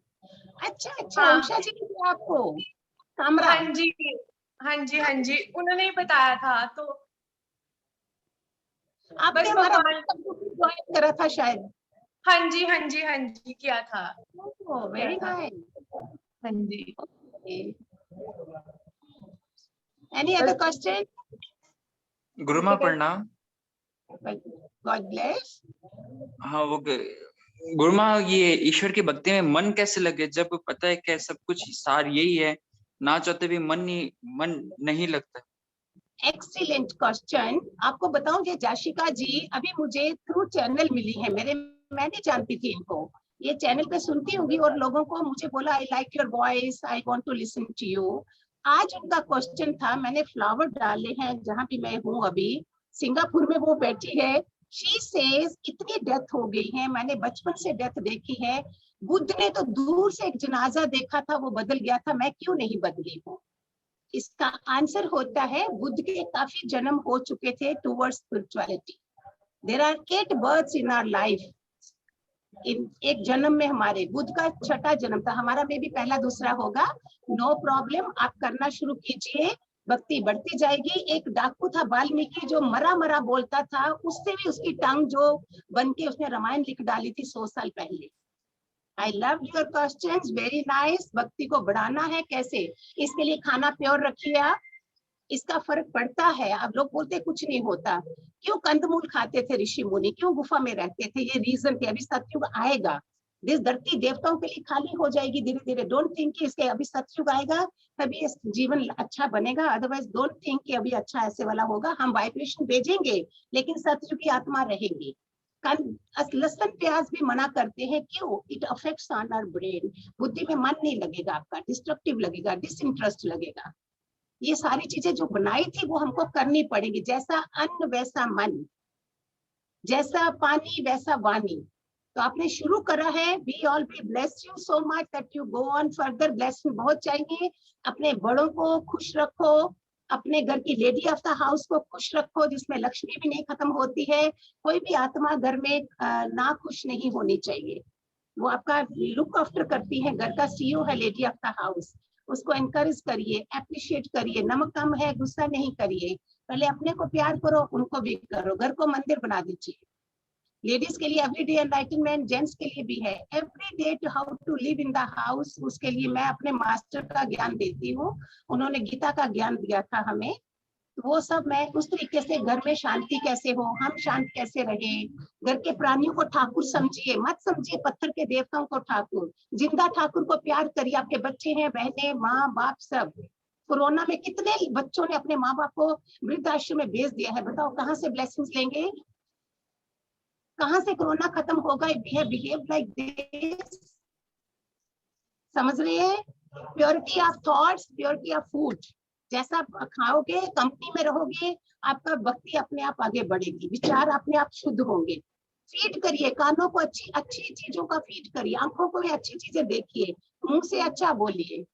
अच्छा,
हाँ।
उषा जी की आपको कामरा?
हाँ जी, उन्होंने ही बताया था। तो
आपने
बस
हमारा
भगवान-
ज्वाइन करा था शायद।
हाँ जी, किया था।
Very nice.
हाँ जी।
Any other question?
गुरुमा प्रणाम।
God bless.
हाँ, वो गुरुमा, ये ईश्वर की भक्ति में मन कैसे लगे जब पता है कि सब कुछ सार यही है, ना चाहते भी मन नहीं लगता?
Excellent question. आपको बताऊं, ये जाशिका जी अभी मुझे थ्रू चैनल मिली है मेरे। मैं नहीं जानती थी इनको। ये चैनल पे सुनती होंगी और लोगों को मुझे बोला I like your voice, I want to listen to you. आज उनका क्वेश्चन था, मैंने फ्लावर डाले हैं जहां भी मैं हूँ अभी, सिंगापुर में वो बैठी है। शी सेज इतनी डेथ हो गई है, मैंने बचपन से डेथ देखी है। बुद्ध ने तो दूर से एक जनाजा देखा था, वो बदल गया था, मैं क्यों नहीं बदली हूँ? इसका आंसर होता है, बुद्ध के काफी जन्म हो चुके थे towards spirituality. There are 8 births in our life. एक जन्म में हमारे बुद्ध का 6ठा जन्म था, हमारा में भी पहला दूसरा होगा। नो प्रॉब्लम, आप करना शुरू कीजिए, भक्ति बढ़ती जाएगी। एक डाकू था वाल्मीकि, जो मरा बोलता था, उससे भी उसकी टंग जो बन के उसने रामायण लिख डाली थी 100 साल पहले। I love your questions, very nice। भक्ति को बढ़ाना है कैसे? इसके लिए खाना प्योर रखिए आप, इसका फर्क पड़ता है। अब लोग बोलते कुछ नहीं होता। क्यों कंदमूल खाते थे ऋषि मुनि, क्यों गुफा में रहते थे? ये रीजन थे। अभी सतयुग आएगा, दिस धरती देवताओं के लिए खाली हो जाएगी धीरे धीरे। डोंट थिंक कि इसके अभी सतयुग आएगा तभी इस जीवन अच्छा बनेगा, अदरवाइज डोंट थिंक कि अभी अच्छा ऐसे वाला होगा। हम वाइब्रेशन भेजेंगे लेकिन सतयुग की आत्मा रहेगी। लहसुन प्याज भी मना करते हैं, क्यों? It affects on our brain. बुद्धि में मन नहीं लगेगा आपका, डिस्ट्रक्टिव लगेगा, डिसइंटरेस्ट लगेगा। ये सारी चीजें जो बनाई थी वो हमको करनी पड़ेगी। जैसा अन्न वैसा मन, जैसा पानी वैसा वाणी। तो आपने शुरू करा है, we all be bless you so much that you go on further, blessing बहुत चाहिए। अपने बड़ों को खुश रखो, अपने घर की लेडी ऑफ द हाउस को खुश रखो, जिसमें लक्ष्मी भी नहीं खत्म होती है। कोई भी आत्मा घर में ना खुश नहीं होनी चाहिए। वो आपका लुक आफ्टर करती है, घर का सीईओ है लेडी ऑफ द हाउस। उसको एनकरेज करिए, अप्रिशिएट करिए, नमक कम है गुस्सा नहीं करिए। पहले अपने को प्यार करो, उनको भी करो, घर को मंदिर बना दीजिए। लेडीज के लिए एवरीडे एनलाइटनमेंट, जेंट्स के लिए भी है every day to how to live in the house. उसके लिए मैं अपने मास्टर का ज्ञान देती हूँ, उन्होंने गीता का ज्ञान दिया था हमें, वो सब मैं उस तरीके से घर में शांति कैसे हो, हम शांत कैसे रहे। घर के प्राणियों को ठाकुर समझिए, मत समझिए पत्थर के देवताओं को ठाकुर। जिंदा ठाकुर को प्यार करिए। आपके बच्चे हैं, बहनें, माँ बाप सब। कोरोना में कितने बच्चों ने अपने माँ बाप को वृद्धाश्रम में भेज दिया है, बताओ कहाँ से ब्लेसिंग्स लेंगे, कहाँ से कोरोना खत्म होगा। बिहेव लाइक दिस, समझ रहे हैं? Purity of thoughts, purity of food. जैसा खाओगे, कंपनी में रहोगे, आपका भक्ति अपने आप आगे बढ़ेगी, विचार अपने आप शुद्ध होंगे। फीड करिए, कानों को अच्छी अच्छी चीजों का फीड करिए, आंखों को भी अच्छी चीजें देखिए, मुंह से अच्छा बोलिए।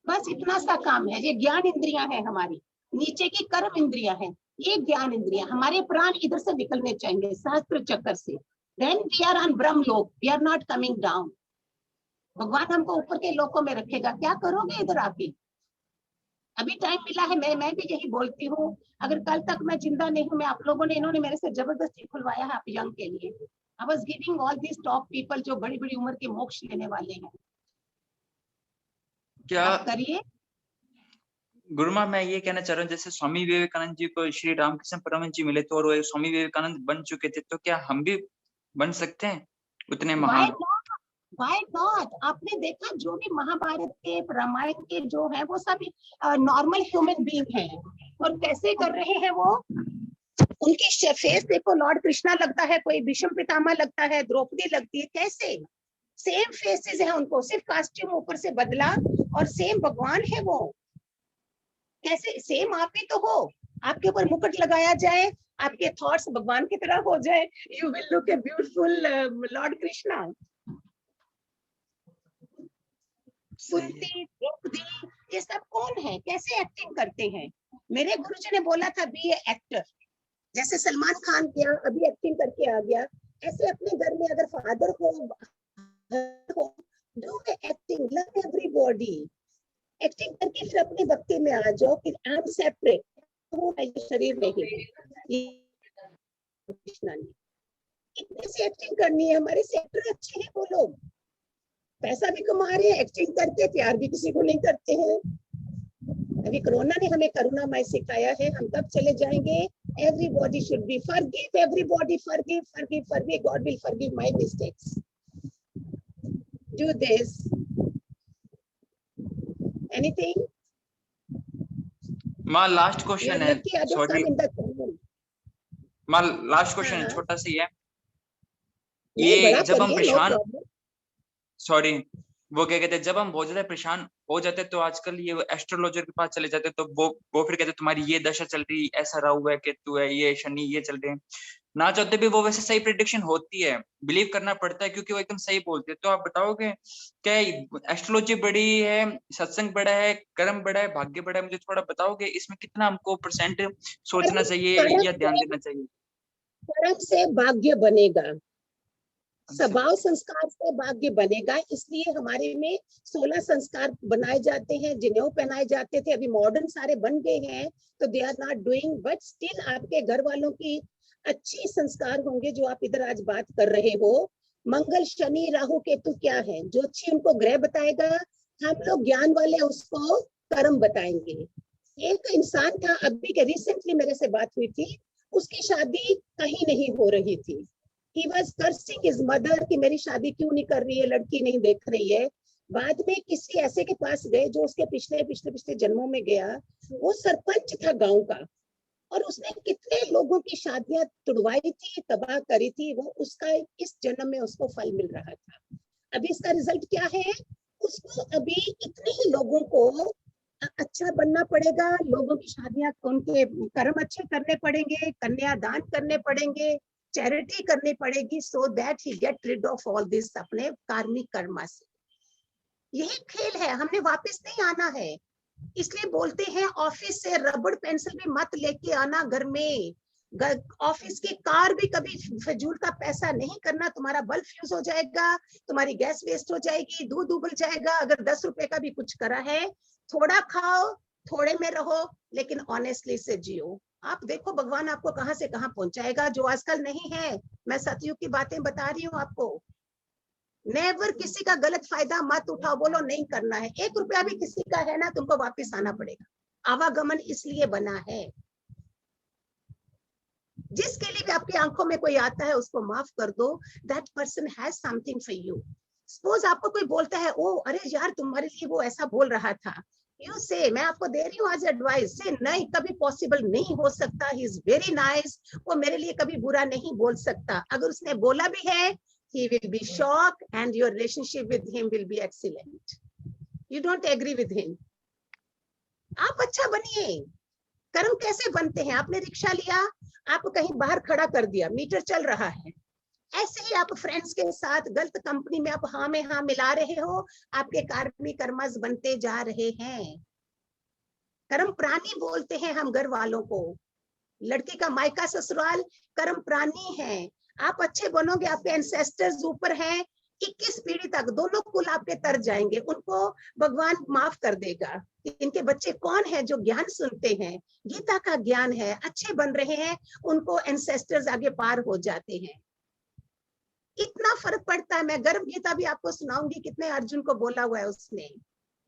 बस इतना सा काम है। ये ज्ञान इंद्रियां हैं हमारी, नीचे की कर्म इंद्रियां हैं, ये ज्ञान इंद्रियां। हमारे प्राण इधर से निकलने चाहिए सहस्त्र चक्र से। Then we are on Brahma Lok, we are not coming down. भगवान हमको ऊपर के लोकों में रखेगा। क्या करोगे इधर आके? अभी टाइम मिला है, मैं भी यही बोलती हूँ, अगर कल तक मैं जिंदा नहीं हूँ, मैं आप लोगों ने, इन्होंने मेरे से जबरदस्ती खुलवाया है आप यंग के लिए। I was giving all this top people जो बड़ी बड़ी उम्र के मोक्ष लेने वाले हैं।
क्या
करिए
गुरुमा, मैं ये कहना चाह रहा हूँ, जैसे स्वामी विवेकानंद जी को श्री रामकृष्ण परमहंस जी मिले तो, और वो स्वामी विवेकानंद बन चुके थे, तो क्या हम भी बन सकते हैं उतने महान?
Why not? आपने देखा जो भी महाभारत के, रामायण के जो है, वो सभी नॉर्मल ह्यूमन बीइंग हैं, और कैसे कर रहे हैं वो। उनकी फेस देखो, लॉर्ड कृष्णा लगता है, कोई भीष्म पितामह लगता है, द्रौपदी लगती है, कैसे सेम फेसेस है उनको, सिर्फ कॉस्ट्यूम ऊपर से बदला और सेम भगवान है वो। कैसे सेम आप ही तो हो। आपके ऊपर मुकुट लगाया जाए, आपके थॉट्स भगवान की तरह हो जाए, you will look a beautiful lord Krishna. Kunti, Draupadi, ये सब कौन है, कैसे एक्टिंग करते हैं। मेरे गुरुजी ने बोला था बी ए एक्टर। जैसे सलमान खान किया, अभी एक्टिंग करके आ गया, ऐसे अपने घर में अगर फादर हो, do acting, love everybody. Acting करके फिर अपनी भक्ति में आ जाओ कि आई एम सेपरेट, ये शरीर नहीं। कृष्णा ने इतनी सी एक्टिंग करनी है। हमारे सेक्टर अच्छे हैं वो लोग, पैसा भी कमा रहे हैं एक्टिंग करके, प्यार भी किसी को नहीं करते हैं। अभी कोरोना ने हमें करुणामय सिखाया है, हम कब चले जाएंगे। Everybody should be forgive, everybody forgive, forgive, forgive, God will forgive my mistakes. Do this. Anything?
माँ लास्ट क्वेश्चन है, सॉरी माँ, लास्ट क्वेश्चन है, छोटा सा ही है। ये जब हम परेशान, सॉरी, वो क्या कहते हैं, जब हम बहुत ज्यादा परेशान हो जाते हैं तो आजकल ये एस्ट्रोलॉजर के पास चले जाते हैं, तो वो फिर कहते हैं तुम्हारी ये दशा चल रही, ऐसा राहु है, केतु है, ये शनि, ये चल रहे हैं। ना चाहते भी वो वैसे सही प्रेडिक्शन होती है, बिलीव करना पड़ता है क्योंकि वो एकदम सही बोलते हैं। तो आप बताओगे क्या एस्ट्रोलॉजी बड़ी है, सत्संग बड़ा है, कर्म बड़ा है, भाग्य बड़ा है? मुझे थोड़ा बताओगे इसमें कितना हमको परसेंट सोचना चाहिए या ध्यान देना चाहिए?
कर्म से भाग्य बनेगा, स्वभाव संस्कार से भाग्य बनेगा। इसलिए हमारे में 16 संस्कार बनाए जाते हैं, जनेऊ पहनाए जाते थे, अभी मॉडर्न सारे बन गए हैं, तो they are not doing, but still आपके घर वालों की अच्छी संस्कार होंगे जो आप इधर आज बात कर रहे हो। मंगल, शनि, राहु, केतु क्या है, जो अच्छी उनको ग्रह बताएगा, हम लोग ज्ञान वाले उसको कर्म बताएंगे। एक इंसान था, अभी के रिसेंटली मेरे से बात हुई थी, उसकी शादी कहीं नहीं हो रही थी। He was cursing his mother कि मेरी शादी क्यों नहीं कर रही है, लड़की नहीं देख रही है। बाद में किसी ऐसे के पास गए जो उसके पिछले जन्मों में गया, वो सरपंच था गांव का, और उसने कितने लोगों की शादियां तुड़वाई थी, तबाह करी थी। वो उसका इस जन्म में उसको फल मिल रहा था। अभी इसका रिजल्ट क्या है, उसको अभी इतने ही लोगों को अच्छा बनना पड़ेगा, लोगों की शादियां, उनके कर्म अच्छे करने पड़ेंगे, कन्यादान करने पड़ेंगे,
चैरिटी करनी पड़ेगी so that he get rid of all this अपने कार्मिक कर्मा से। यही खेल है, हमने वापस नहीं आना है। इसलिए बोलते हैं ऑफिस से रबड़ पेंसिल भी मत लेके आना घर में। ऑफिस की कार भी कभी फजूल का पैसा नहीं करना, तुम्हारा बल्ब फ्यूज हो जाएगा, तुम्हारी गैस वेस्ट हो जाएगी, दूध उबल जाएगा। अगर 10 रुपए का भी कुछ करा है, थोड़ा खाओ, थोड़े में रहो, लेकिन ऑनेस्टली से जियो। आप देखो भगवान आपको कहां से कहां पहुंचाएगा, जो आजकल नहीं है। मैं सतयुग की बातें बता रही हूँ आपको। नेवर किसी का गलत फायदा मत उठाओ, बोलो नहीं करना है। 1 रुपया भी किसी का है ना, तुमको वापस आना पड़ेगा। आवागमन इसलिए बना है। जिसके लिए भी आपकी आंखों में कोई आता है उसको माफ कर दो। That person has something for you. Suppose आपको कोई बोलता है, ओ अरे यार तुम्हारे लिए वो ऐसा बोल रहा था, यू से, मैं आपको दे रही हूँ आज एडवाइस से, नहीं कभी पॉसिबल नहीं हो सकता, ही इज वेरी नाइस, वो मेरे लिए कभी बुरा नहीं बोल सकता। अगर उसने बोला भी है, he will be shocked and your relationship with him will be excellent. You don't agree with him. आप अच्छा बनिए। कर्म कैसे बनते हैं? आपने रिक्शा लिया, आपको कहीं बाहर खड़ा कर दिया, मीटर चल रहा है। ऐसे ही आप फ्रेंड्स के साथ गलत कंपनी में आप हाँ में हाँ मिला रहे हो, आपके कार्मिक कर्मज बनते जा रहे हैं। कर्म प्राणी बोलते हैं हम घर वालों को। लड़की का मायका ससुराल कर्म प्राणी है। आप अच्छे बनोगे, आपके एंसेस्टर्स ऊपर हैं, 21 पीढ़ी तक दोनों कुल आपके तर जाएंगे, उनको भगवान माफ कर देगा। इनके बच्चे कौन है जो ज्ञान सुनते हैं, गीता का ज्ञान है, अच्छे बन रहे हैं, उनको एंसेस्टर्स आगे पार हो जाते हैं। इतना फर्क पड़ता है। मैं गर्भ गीता भी आपको सुनाऊंगी, कितने अर्जुन को बोला हुआ है उसने।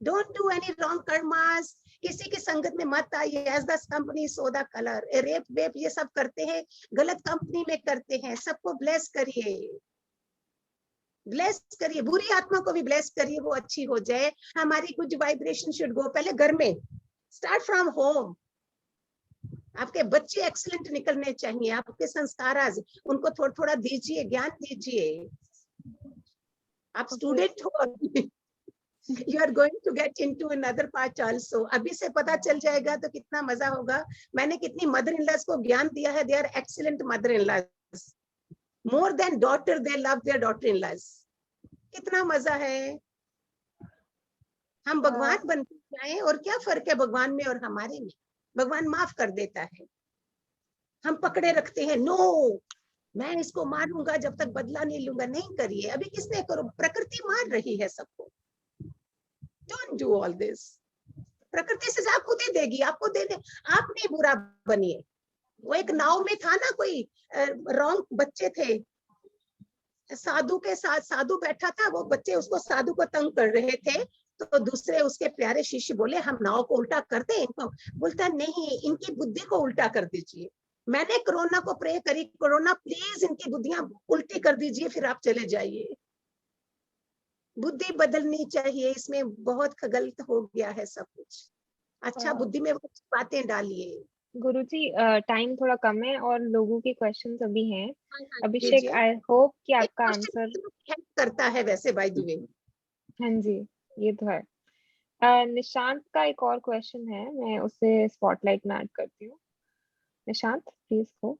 Don't do any wrong karmas, किसी की संगत में मत आइए। As the company so the colour. रेप वेप ये सब करते हैं, गलत कंपनी में करते हैं। सबको ब्लेस करिए, ब्लेस करिए, बुरी आत्मा को भी ब्लेस करिए, वो अच्छी हो जाए। हमारी गुड वाइब्रेशन शुड गो पहले घर में, स्टार्ट फ्रॉम होम। आपके बच्चे एक्सीलेंट निकलने चाहिए, आपके संस्कार आज उनको थोड़ा थोड़ा दीजिए, ज्ञान दीजिए। आप स्टूडेंट हो, you are going to get into another part also. अभी से पता चल जाएगा तो कितना मजा होगा। मैंने कितनी मदर इन लॉज को ज्ञान दिया है। they are excellent mother in laws, more than daughter they love their daughter in laws। कितना मजा है। हम भगवान बनते जाएं, और क्या फर्क है भगवान में और हमारे में? भगवान माफ कर देता है। हम पकड़े रखते हैं, नो मैं इसको मारूंगा जब तक बदला नहीं लूंगा। नहीं करिए, अभी किसने करो, प्रकृति मार रही है सबको। Don't do all this। प्रकृति सजा खुद ही देगी, आपको दे दे। आप नहीं बुरा बनिए। वो एक नाव में था ना, कोई रॉन्ग बच्चे थे, साधु के साथ साधु बैठा था, वो बच्चे उसको साधु को तंग कर रहे थे, तो दूसरे उसके प्यारे शिष्य बोले हम नाव को उल्टा कर दें इनको। बोलता नहीं, इनकी बुद्धि को उल्टा कर दीजिए। मैंने कोरोना को प्रे करी, कोरोना प्लीज इनकी बुद्धियां उल्टी कर दीजिए, फिर आप चले जाइए। बुद्धि बदलनी चाहिए, इसमें बहुत गलत हो गया है सब कुछ। अच्छा बुद्धि में बातें डालिए।
गुरुजी टाइम थोड़ा कम है और लोगों के क्वेश्चंस अभी हैं। अभिषेक,
कीजिए।
आई होप कि
एक
आपका
question
आंसर
help करता है वैसे बाय द वे।
हाँ जी, ये तो है। निशांत का एक और क्वेश्चन है, मैं उसे स्पॉटलाइट में ऐड करती हूँ। Nishant please go.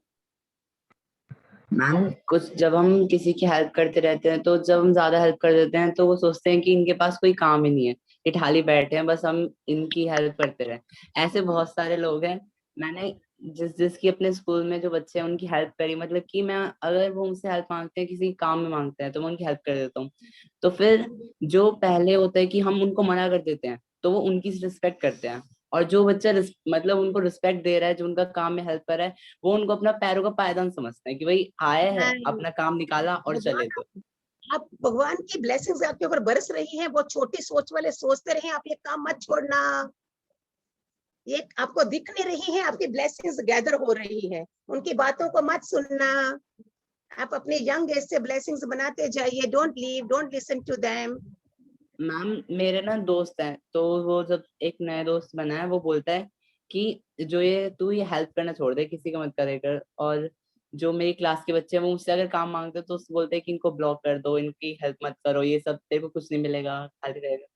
मैम कुछ जब हम किसी की हेल्प करते रहते हैं, तो जब हम ज्यादा हेल्प कर देते हैं तो वो सोचते हैं कि इनके पास कोई काम ही नहीं है, ये ठाली बैठे हैं, बस हम इनकी हेल्प करते रहे। ऐसे बहुत सारे लोग हैं। मैंने जिसकी अपने स्कूल में जो बच्चे हैं उनकी हेल्प करी, मतलब कि मैं अगर वो मुझसे हेल्प मांगते हैं, किसी काम में मांगते हैं, तो मैं उनकी हेल्प कर देता हूँ। तो फिर जो पहले होता है कि हम उनको मना कर देते हैं, तो वो उनकी रिस्पेक्ट करते हैं। और जो बच्चा मतलब उनको रिस्पेक्ट दे रहा है, जो उनका काम में हेल्प कर रहा है, वो उनको अपना पैरों का पायदान समझते हैं कि भाई आए हैं, अपना काम निकाला और चले गए।
आप भगवान की ब्लेसिंग्स आपके ऊपर बरस रही हैं। वो छोटी सोच वाले सोचते रहे आप ये काम मत छोड़ना, ये आपको दिख नहीं रही है, आपकी ब्लेसिंग्स गैदर हो रही है, उनकी बातों को मत सुनना। आप अपने यंग एज से ब्लेसिंग्स बनाते जाइए। Don't leave, don't listen to them.
Ma'am मेरे ना दोस्त हैं, तो वो जब एक नया दोस्त बना है, वो बोलता है कि जो तू ये हेल्प करना छोड़ दे, किसी का मत करे कर। और जो मेरी क्लास के बच्चे हैं वो मुझसे अगर काम मांगते तो बोलते हैं कि इनको ब्लॉक कर दो, इनकी हेल्प मत करो, ये सब तेरे को कुछ नहीं मिलेगा, खाली रहेगा।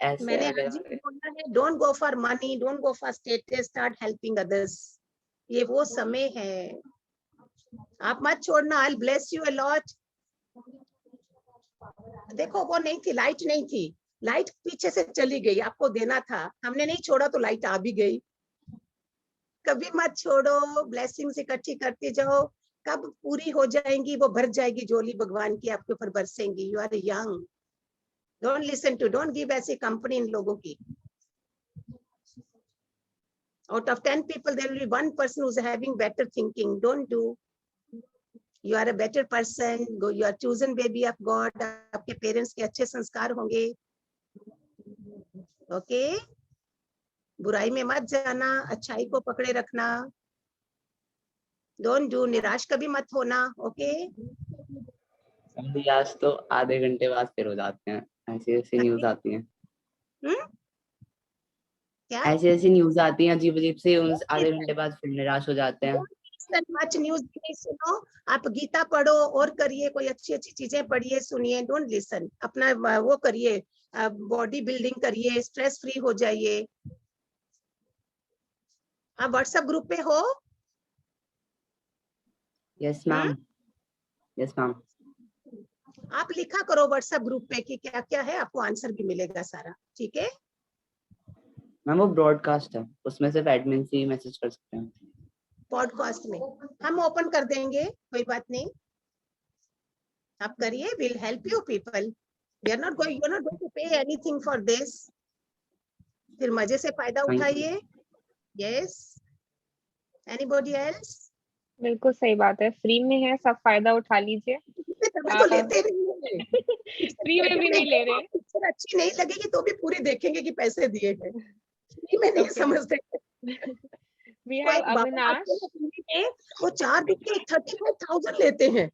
ऐसे
मैंने
अगर
आज ही बोला है, don't go for money, don't go for status, start helping others. ये वो समय है। आप मत छोड़ना। आई ब्लेस यू अ लॉट। देखो वो नहीं थी, लाइट नहीं थी, लाइट पीछे से चली गई, आपको देना था, हमने नहीं छोड़ा तो लाइट आ भी गई। कभी मत छोड़ो, ब्लेसिंग्स इकट्ठी करते जाओ, कब पूरी हो जाएंगी वो भर जाएगी झोली भगवान की, आपके ऊपर बरसेंगी। You are young, don't listen to, don't give ऐसी कंपनी इन लोगों की। Out of 10 people, there will be one person who's having better thinking. Don't do. You are a better person. Go. You are chosen baby of God. आपके parents के अच्छे संस्कार होंगे. Okay? बुराई में मत जाना, अच्छाई को पकड़े रखना. Don't do. निराश कभी मत होना. Okay?
आज तो आधे घंटे बाद फिर हो जाते हैं, ऐसी ऐसी न्यूज आती हैं।
क्या?
ऐसी ऐसी न्यूज आती हैं अजीब अजीब से, आधे घंटे बाद फिर निराश हो जाते हैं।
मच न्यूज नहीं सुनो, आप गीता पढ़ो और करिए, कोई अच्छी अच्छी चीजें पढ़िए, सुनिए। डोंट लिसन, अपना वो करिए, बॉडी बिल्डिंग करिए, स्ट्रेस फ्री हो जाइए। आप व्हाट्सएप ग्रुप पे हो?
Yes ma'am, yes ma'am.
आप लिखा करो व्हाट्सएप ग्रुप पे कि क्या क्या है, आपको आंसर भी मिलेगा सारा। ठीक है
मैम, वो ब्रॉडकास्ट है, उसमें सिर्फ एडमिन ही मैसेज कर सकते हैं।
पॉडकास्ट में हम ओपन कर देंगे, कोई बात नहीं, आप करिए। Will help you people. We are not going, you are not going to pay anything for this. फिर मजे से फायदा उठाइए। Yes, anybody else?
बिल्कुल सही बात है, फ्री में है, सब फायदा उठा लीजिए।
तो लेते नहीं है।
फ्री में भी नहीं ले रहे।
पिक्चर अच्छी नहीं लगेगी तो भी पूरी देखेंगे कि पैसे दिए हैं, फ्री में नहीं समझते।
We have Avinash.
वो 4 दिन के 35,000 लेते हैं।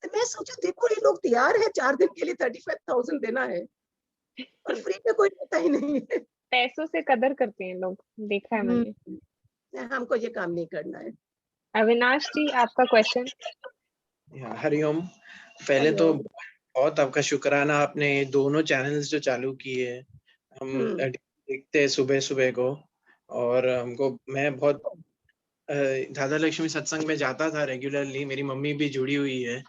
तो मैं सोचा देखो ये लोग तैयार है 4 दिन के लिए 35,000 देना है, और फ्री में कोई देता ही नहीं है।
पैसों से कदर करते हैं लोग, देखा है मैंने।
हमको ये काम नहीं करना है।
अविनाश जी, आपका क्वेश्चन।
हरिओम। पहले तो बहुत आपका शुक्राना, आपने दोनों चैनल्स जो चालू किए, हम देखते हैं सुबह सुबह को, और हमको, मैं बहुत दादा लक्ष्मी सत्संग में जाता था रेगुलरली, मेरी मम्मी भी जुड़ी हुई है,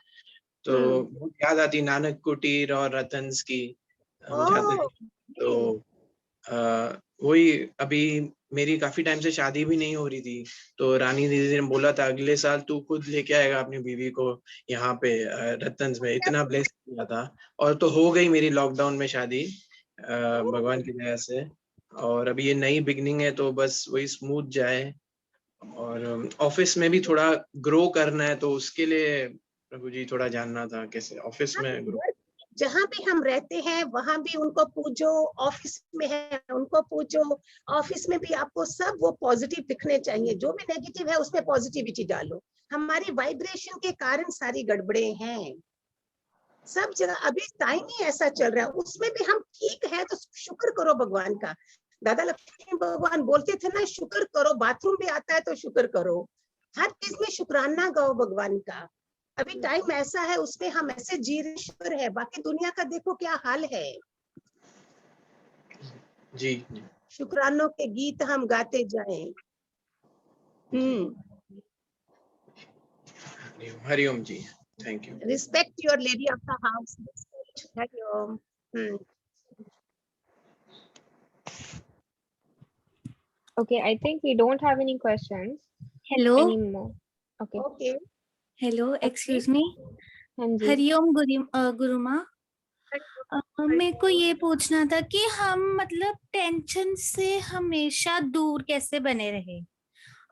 तो बहुत याद आती नानक कुटीर और रतन्स की, हम जाते। तो वही, अभी मेरी काफी टाइम से शादी भी नहीं हो रही थी, तो रानी दीदी ने बोला था अगले साल तू खुद लेके आएगा अपनी बीवी को यहाँ पे रतन्स में। इतना ब्लेस किया था, और तो हो गई मेरी लॉकडाउन में शादी भगवान की दया से। और अभी ये नई बिगनिंग है, तो बस वही स्मूथ जाए, और ऑफिस में भी थोड़ा ग्रो करना है, तो उसके लिए प्रभु जी थोड़ा जानना था कैसे ऑफिस में ग्रो।
जहाँ भी हम रहते हैं वहां भी उनको पूजो, ऑफिस में है उनको पूजो, ऑफिस में भी आपको सब वो पॉजिटिव दिखने चाहिए। जो भी नेगेटिव है उसमें पॉजिटिविटी डालो। हमारी वाइब्रेशन के कारण सारी गड़बड़े हैं सब जगह। अभी टाइम ही ऐसा चल रहा है, उसमें भी हम ठीक है तो शुक्र करो भगवान का। दादा लक्ष्मी भगवान बोलते थे ना, शुक्र करो, बाथरूम भी आता है तो शुक्र करो, हर चीज में शुक्राना गाओ भगवान का। अभी टाइम ऐसा है उसमें हम ऐसे जी रहे, शुक्र है। बाकी दुनिया का देखो क्या हाल है।
जी,
शुक्रानों के गीत हम गाते जाएं।
हरिओम जी, thank you.
Respect your lady of the house. हरिओम।
Okay, I think we don't have any questions.
Hello.
Anymore. Okay.
Okay.
Hello, excuse me.
हाँ जी।
हरिओम गुरुमा। मेरे को ये पूछना था कि हम मतलब टेंशन से हमेशा दूर कैसे बने रहे,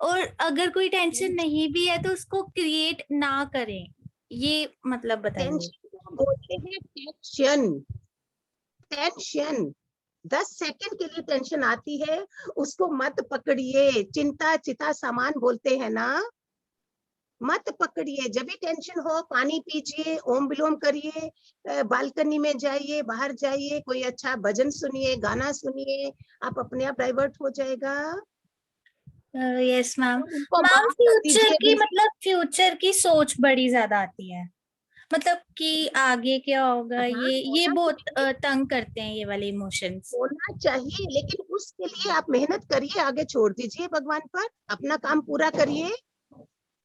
और अगर कोई टेंशन नहीं भी है तो उसको क्रिएट ना करें, ये मतलब बताइए।
टेंशन बोलते हैं टेंशन। टेंशन 10 सेकंड के लिए टेंशन आती है, उसको मत पकड़िए। चिंता चिता समान बोलते हैं ना, मत पकड़िए। जब भी टेंशन हो पानी पीजिए, ओम विलोम करिए, बालकनी में जाइए, बाहर जाइए, कोई अच्छा भजन सुनिए, गाना सुनिए, आप अपने आप डाइवर्ट हो जाएगा।
Yes ma'am. मैम फ्यूचर की मतलब फ्यूचर की सोच बड़ी ज्यादा आती है, मतलब कि आगे क्या होगा, ये बहुत तंग करते हैं ये वाले इमोशंस।
होना चाहिए, लेकिन उसके लिए आप मेहनत करिए, आगे छोड़ दीजिए भगवान पर, अपना काम पूरा करिए।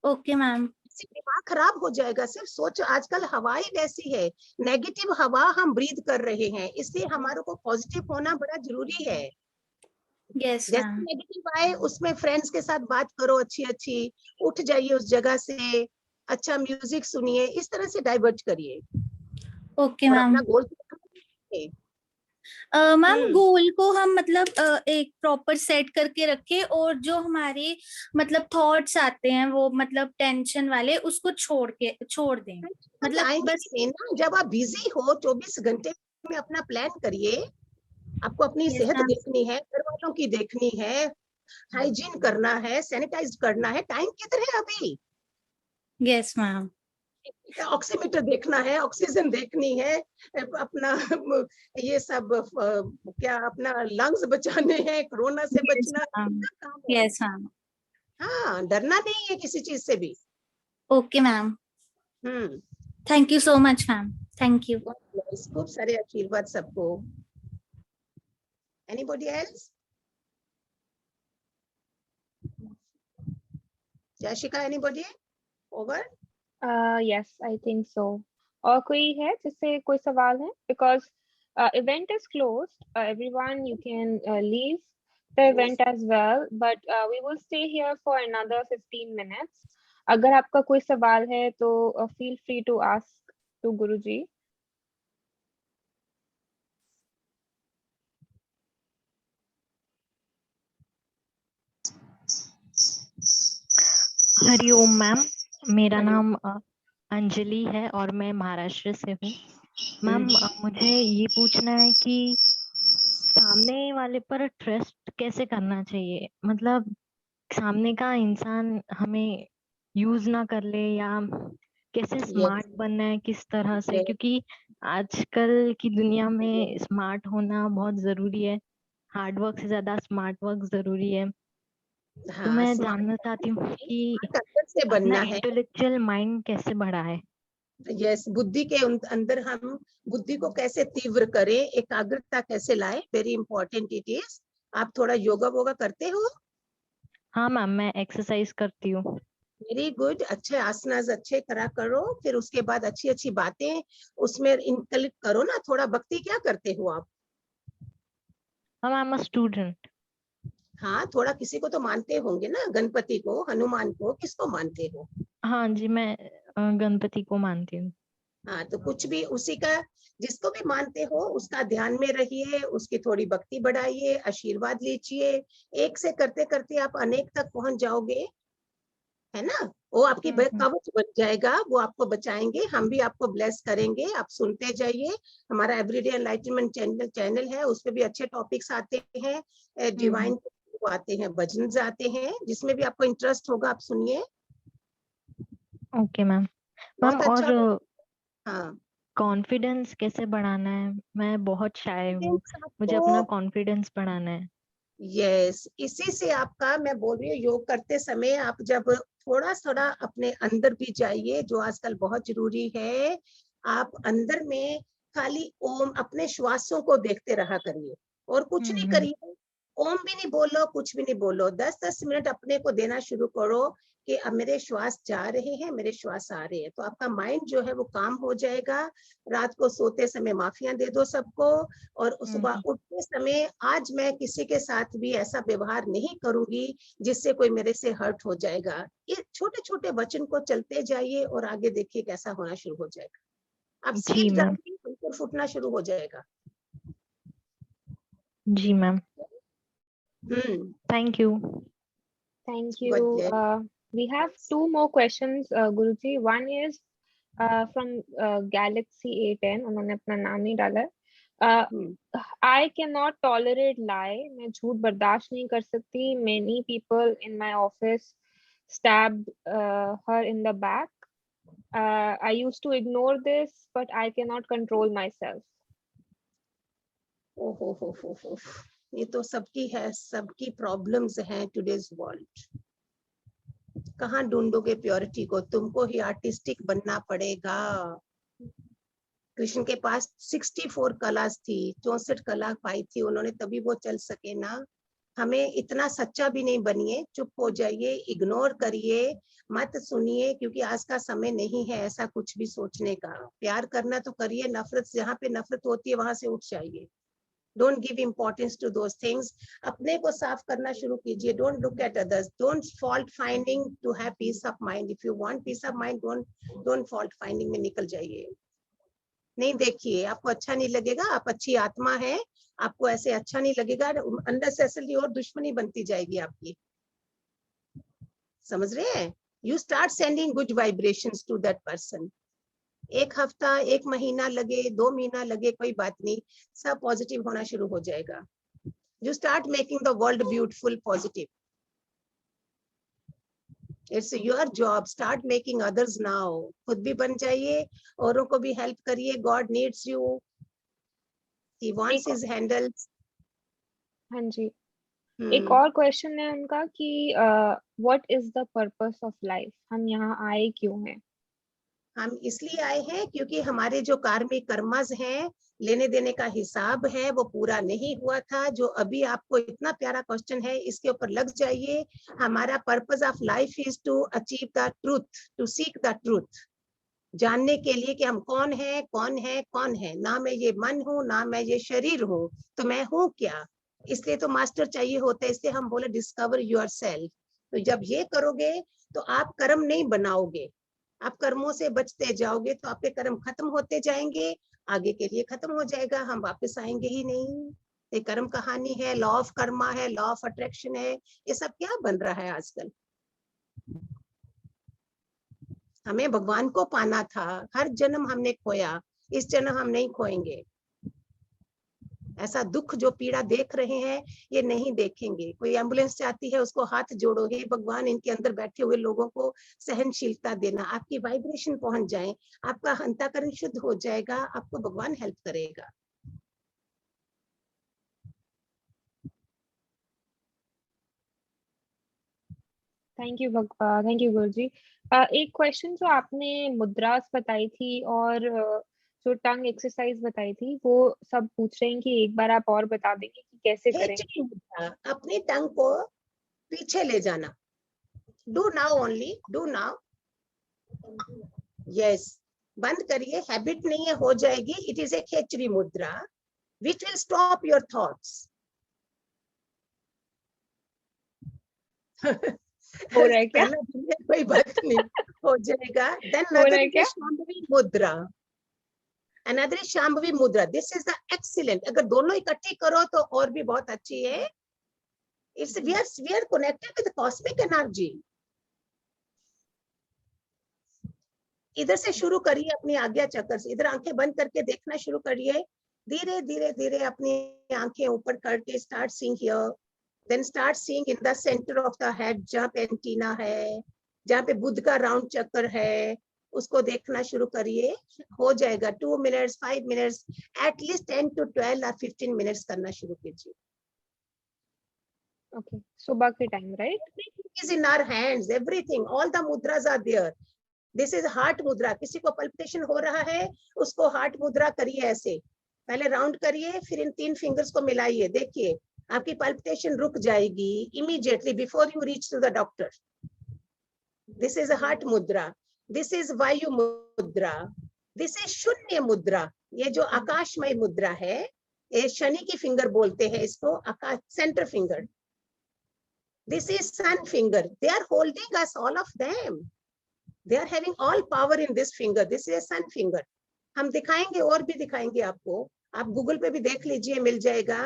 ओके मैम,
इससे दिमाग खराब हो जाएगा। सिर्फ सोच, आजकल हवा ही वैसी है, नेगेटिव हवा हम ब्रीथ कर रहे हैं, इसलिए हमारे को पॉजिटिव होना बड़ा जरूरी है।
यस
जैसे
मैम।
नेगेटिव आए उसमें फ्रेंड्स के साथ बात करो, अच्छी अच्छी, उठ जाइए उस जगह से, अच्छा म्यूजिक सुनिए, इस तरह से डाइवर्ट करिए
ओके
और
मैम।
अपना गोल
मैम गोल को हम मतलब एक प्रॉपर सेट करके रखे, और जो हमारे मतलब थॉट्स आते हैं वो मतलब टेंशन वाले, उसको छोड़ दें, मतलब
आएंगे
बस।
ही नहीं ना। जब आप बिजी हो 24 घंटे में अपना प्लान करिए। आपको अपनी
यस
सेहत
मैम।
देखनी है, घर वालों की देखनी है, हाइजीन करना है, सैनिटाइज करना है, टाइम किधर है अभी?
Yes ma'am.
ऑक्सीमीटर देखना है, ऑक्सीजन देखनी है, अपना ये सब क्या अपना लंग्स बचाने हैं, कोरोना से बचना काम है।
Yes ma'am.
हाँ, डरना नहीं है किसी चीज से भी।
Okay ma'am.
Hmm,
thank you so much ma'am. Thank you.
खूब सारे आशीर्वाद सबको। Anybody else? Jessica, anybody? Over?
Yes, I think so. और कोई है जिससे कोई सवाल है? Because event is closed. Everyone, you can leave the event as well, but we will stay here for another 15 minutes. अगर आपका कोई सवाल है तो feel free to ask to Guruji.
Hariom ma'am, मेरा नाम अंजलि है और मैं महाराष्ट्र से हूँ। मैम मुझे ये पूछना है कि सामने वाले पर ट्रस्ट कैसे करना चाहिए, मतलब सामने का इंसान हमें यूज ना कर ले, या कैसे स्मार्ट बनना है किस तरह से, क्योंकि आजकल की दुनिया में स्मार्ट होना बहुत जरूरी है, हार्ड वर्क से ज्यादा स्मार्ट वर्क जरूरी है। तो मैं जानना चाहती हूँ कि
से
अपना
बनना है।
इंटेलेक्चुअल माइंड कैसे बढ़ाए।
यस, बुद्धि के अंदर हम बुद्धि को कैसे तीव्र करें, एकाग्रता कैसे लाए, वेरी इंपॉर्टेंट इट इज। आप थोड़ा योगा वोगा करते हो?
हाँ मैम, मैं एक्सरसाइज करती हूँ।
वेरी गुड, अच्छे आसनास अच्छे करा करो, फिर उसके बाद अच्छी अच्छी बातें उसमें इंक्लूड करो ना। थोड़ा भक्ति क्या करते हो आप?
I am a student.
हाँ, थोड़ा किसी को तो मानते होंगे ना, गणपति को, हनुमान को, किसको मानते हो?
हाँ जी, मैं गणपति को मानती हूँ।
हाँ, तो कुछ भी उसी का, जिसको भी मानते हो उसका ध्यान में रहिए, उसकी थोड़ी भक्ति बढ़ाइए, आशीर्वाद लीजिए। एक से करते करते आप अनेक तक पहुंच जाओगे, है ना। वो आपकी कवच बन जाएगा, वो आपको बचाएंगे, हम भी आपको ब्लेस करेंगे। आप सुनते जाइए, हमारा एवरीडे एनलाइटमेंट चैनल है, उस पे भी अच्छे टॉपिक्स आते हैं, डिवाइन आते हैं, भजन आते हैं, जिसमें भी आपको इंटरेस्ट होगा आप सुनिए।
Okay ma'am. मैम
अच्छा,
और
हाँ,
कॉन्फिडेंस कैसे बढ़ाना है? मैं बहुत शाय हूँ, मुझे अपना कॉन्फिडेंस बढ़ाना है।
यस, इसी से आपका, मैं बोल रही हूँ, योग करते समय आप जब थोड़ा थोड़ा अपने अंदर भी जाइए, जो आजकल बहुत जरूरी है। आप अंदर में खाली ओम, अपने श्वासों को देखते रहा करिए और कुछ नहीं करिए। ओम भी नहीं बोलो, कुछ भी नहीं बोलो, 10-10 मिनट अपने को देना शुरू करो कि अब मेरे श्वास जा रहे हैं, मेरे श्वास आ रहे हैं, तो आपका माइंड जो है वो काम हो जाएगा। रात को सोते समय माफियां दे दो सबको, और सुबह उठते समय, आज मैं किसी के साथ भी ऐसा व्यवहार नहीं करूंगी जिससे कोई मेरे से हर्ट हो जाएगा। ये छोटे छोटे वचन को चलते जाइए और आगे देखिए कैसा होना शुरू हो जाएगा। आप सीख जाएंगे, अंकुर फूटना शुरू हो जाएगा।
जी ma'am, thank you.
Thank you. We have 2 more questions, Guruji. One is from Galaxy A10. उन्होंने अपना नाम नहीं डाला है। I cannot tolerate lie. मैं झूठ बर्दाश्त नहीं कर सकती. Many people in my office stabbed her in the back. I used to ignore this, but I cannot control myself.
ओहो, ये तो सबकी है, सबकी प्रॉब्लम्स हैं टुडेज वर्ल्ड। कहाँ ढूंढोगे प्योरिटी को? तुमको ही आर्टिस्टिक बनना पड़ेगा। कृष्ण के पास 64 कलास थी, 64 कला पाई थी उन्होंने, तभी वो चल सके ना। हमें इतना सच्चा भी नहीं बनिए, चुप हो जाइए, इग्नोर करिए, मत सुनिए, क्योंकि आज का समय नहीं है ऐसा कुछ भी सोचने का। प्यार करना तो करिए, नफरत, जहाँ पे नफरत होती है वहां से उठ जाइए। Don't give importance to those things. अपने को साफ करना शुरू कीजिए। Don't look at others, don't fault finding to have peace of mind. If you want peace of mind, don't fault finding में निकल जाइए। नहीं देखिए, आपको अच्छा नहीं लगेगा, आप अच्छी आत्मा है, आपको ऐसे अच्छा नहीं लगेगा, अननेसेसरी और दुश्मनी बनती जाएगी आपकी। समझ रहे हैं? You start sending good vibrations to that person. एक हफ्ता, एक महीना लगे, 2 महीना लगे, कोई बात नहीं, सब पॉजिटिव होना शुरू हो जाएगा। You start making the world beautiful, positive. It's your job, start making others now. खुद भी बन जाइए, औरों को भी हेल्प करिए। God needs you, he wants his handles.
हाँ जी, एक और क्वेश्चन है उनका कि what is the purpose of life, हम यहाँ आए क्यों हैं?
हम इसलिए आए हैं क्योंकि हमारे जो कार्मिक कर्मज हैं, लेने देने का हिसाब है, वो पूरा नहीं हुआ था। जो अभी आपको इतना प्यारा क्वेश्चन है, इसके ऊपर लग जाइए। हमारा purpose of life is to achieve the truth, to seek the truth. जानने के लिए कि हम कौन है, कौन है, कौन है। ना मैं ये मन हूँ, ना मैं ये शरीर हूँ, तो मैं हूँ क्या? इसलिए तो मास्टर चाहिए होता है, इसलिए हम बोले डिस्कवर योरसेल्फ। तो जब ये करोगे तो आप कर्म नहीं बनाओगे, आप कर्मों से बचते जाओगे, तो आपके कर्म खत्म होते जाएंगे, आगे के लिए खत्म हो जाएगा, हम वापस आएंगे ही नहीं। ये कर्म कहानी है, लॉ ऑफ कर्मा है, लॉ ऑफ अट्रैक्शन है, ये सब क्या बन रहा है आजकल? हमें भगवान को पाना था, हर जन्म हमने खोया, इस जन्म हम नहीं खोएंगे। ऐसा दुख जो पीड़ा देख रहे हैं, ये नहीं देखेंगे। कोई एम्बुलेंस चाहती है, उसको हाथ जोड़ो, हे भगवान इनके अंदर बैठे हुए लोगों को सहनशीलता देना, आपकी वाइब्रेशन पहुंच जाए, आपका अंतःकरण शुद्ध हो जाएगा, आपको भगवान हेल्प करेगा।
थैंक यू गुरुजी। एक क्वेश्चन जो आपने मुद्रास बताई थी और जो टंग एक्सरसाइज बताई थी, वो सब पूछ रहे हैं कि एक बार आप और बता देंगे कि कैसे करें?
अपनी टंग को पीछे ले जाना। Do now only, do now. Yes, बंद करिए, हैबिट नहीं है, हो जाएगी। इट इज ए खेचरी मुद्रा which will stop your thoughts.
हो रहा है क्या?
कोई बात नहीं, हो जाएगा। देन
हो रहा है क्या?
शांभवी मुद्रा, अनदर शांभवी मुद्रा, दिस इज द एक्सीलेंट। अगर दोनों इकट्ठी करो तो और भी बहुत अच्छी है। It's we are connected with cosmic energy. इधर से शुरू करिए, अपनी आज्ञा चक्र से। इधर आंखें बंद करके देखना शुरू करिए, धीरे धीरे धीरे अपनी आंखें ऊपर करके start seeing here, then start seeing in the centre of the head, जहाँ पे एंटीना है, जहाँ पे बुध का राउंड चक्कर है, उसको देखना शुरू करिए। हो जाएगा 2 मिनट्स, 5 मिनट्स, एटलीस्ट 10 to 12 और 15 मिनट्स करना शुरू कीजिए।
ओके, सुबह के time, right?
Everything is in our hands, everything, all the mudras are there. This is heart मुद्रा। किसी को पल्पिटेशन हो रहा है, उसको हार्ट मुद्रा करिए। ऐसे पहले राउंड करिए, फिर इन 3 फिंगर्स को मिलाइए, देखिए आपकी पल्पिटेशन रुक जाएगी immediately before you reach to the doctor. This is heart mudra, this is vayu mudra, this is शून्य मुद्रा। ये जो आकाशमय मुद्रा है, ये शनि की फिंगर बोलते हैं इसको, आकाश, centre finger. This is sun finger. They are holding us, all of them. They are having all power in this finger. This is a sun finger. हम दिखाएंगे, और भी दिखाएंगे आपको, आप गूगल पे भी देख लीजिए, मिल जाएगा।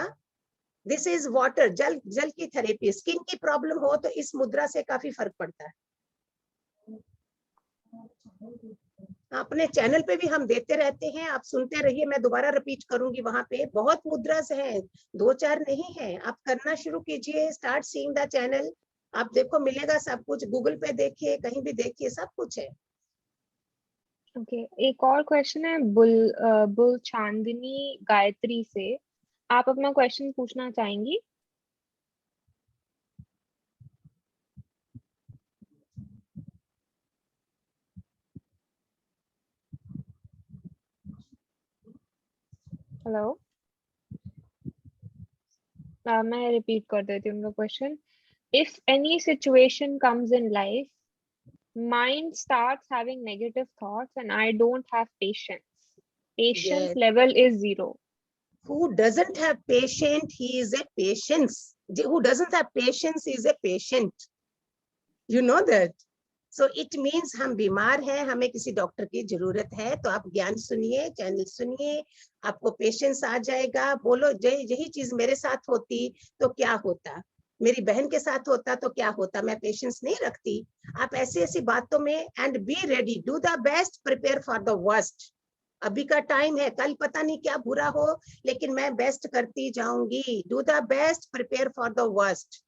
This is water, जल की थेरेपी। स्किन की प्रॉब्लम हो तो इस मुद्रा से काफी फर्क पड़ता है। अपने चैनल पे भी हम देते रहते हैं, आप सुनते रहिए। मैं दोबारा रिपीट करूंगी, वहां पे बहुत मुद्रास हैं, 2-4 नहीं है। आप करना शुरू कीजिए, स्टार्ट सीइंग द चैनल। आप देखो, मिलेगा सब कुछ, गूगल पे देखिए, कहीं भी देखिए, सब कुछ है।
ओके, एक और क्वेश्चन है बुल चांदनी गायत्री से। आप अपना क्वेश्चन पूछना चाहेंगी? हेलो मैं रिपीट कर देती हूँ उनका question. If any situation comes in life, mind starts having negative thoughts and I don't have patience. Patience
Yes.
level is 0.
Who doesn't have patience, he is a patience. Who doesn't have patience is a patient. You know that. So it means हम बीमार हैं, हमें किसी doctor की जरूरत है. तो आप ज्ञान सुनिए, चैनल सुनिए, आपको पेशेंस आ जाएगा. बोलो यही चीज मेरे साथ होती तो क्या होता, मेरी बहन के साथ होता तो क्या होता. मैं पेशेंस नहीं रखती. आप ऐसी ऐसी बातों में and be ready, do the best, prepare for the worst. अभी का टाइम है, कल पता नहीं क्या बुरा हो, लेकिन मैं बेस्ट करती जाऊंगी. Do the best, prepare for the worst.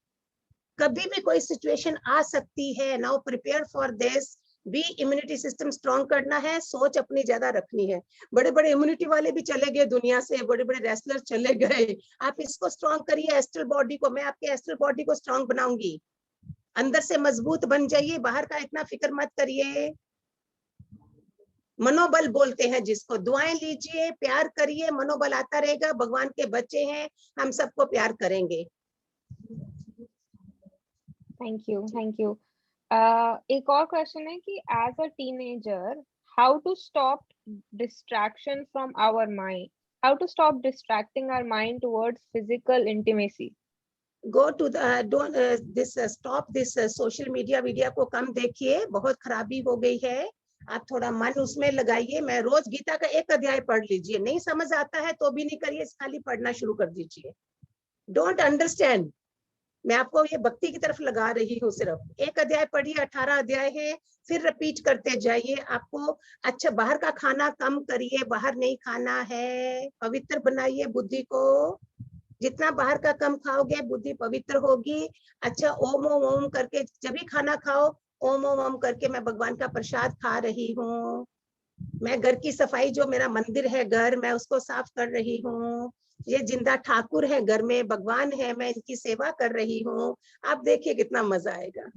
कभी भी कोई सिचुएशन आ सकती है. Now prepare for this. भी इम्यूनिटी सिस्टम स्ट्रॉन्ग करना है, सोच अपनी ज्यादा रखनी है. बड़े बड़े इम्यूनिटी वाले भी चले गए दुनिया से, बड़े बड़े रेसलर चले गए. आप इसको स्ट्रॉन्ग करिए, एस्ट्रल बॉडी को. मैं आपके एस्ट्रल बॉडी को स्ट्रॉन्ग बनाऊंगी. अंदर से मजबूत बन जाइए, बाहर का इतना फिक्र मत करिए. मनोबल बोलते हैं जिसको. दुआएं लीजिए, प्यार करिए, मनोबल आता रहेगा. भगवान के बच्चे हैं, हम सबको प्यार करेंगे.
Thank you, thank you. एक और क्वेश्चन है कि as a teenager, how to stop distraction from our mind, how to stop distracting our mind towards physical intimacy.
Go to the stop this social media को कम देखिए. बहुत खराबी हो गई है. आप थोड़ा मन उसमें लगाइए. मैं रोज गीता का एक अध्याय पढ़ लीजिए. नहीं समझ आता है तो भी नहीं करिए, खाली पढ़ना शुरू कर दीजिए. Don't understand. मैं आपको ये भक्ति की तरफ लगा रही हूँ. सिर्फ एक अध्याय पढ़िए, 18 अध्याय है, फिर रिपीट करते जाइए. आपको अच्छा, बाहर का खाना कम करिए, बाहर नहीं खाना है. पवित्र बनाइए बुद्धि को. जितना बाहर का कम खाओगे, बुद्धि पवित्र होगी. अच्छा, ओम ओम ओम करके जब भी खाना खाओ, ओम ओम ओम करके मैं भगवान का प्रसाद खा रही हूँ. मैं घर की सफाई, जो मेरा मंदिर है घर, मैं उसको साफ कर रही हूँ. ये जिंदा ठाकुर है घर में, भगवान है, मैं इनकी सेवा कर रही हूँ. आप देखिए कितना मजा आएगा.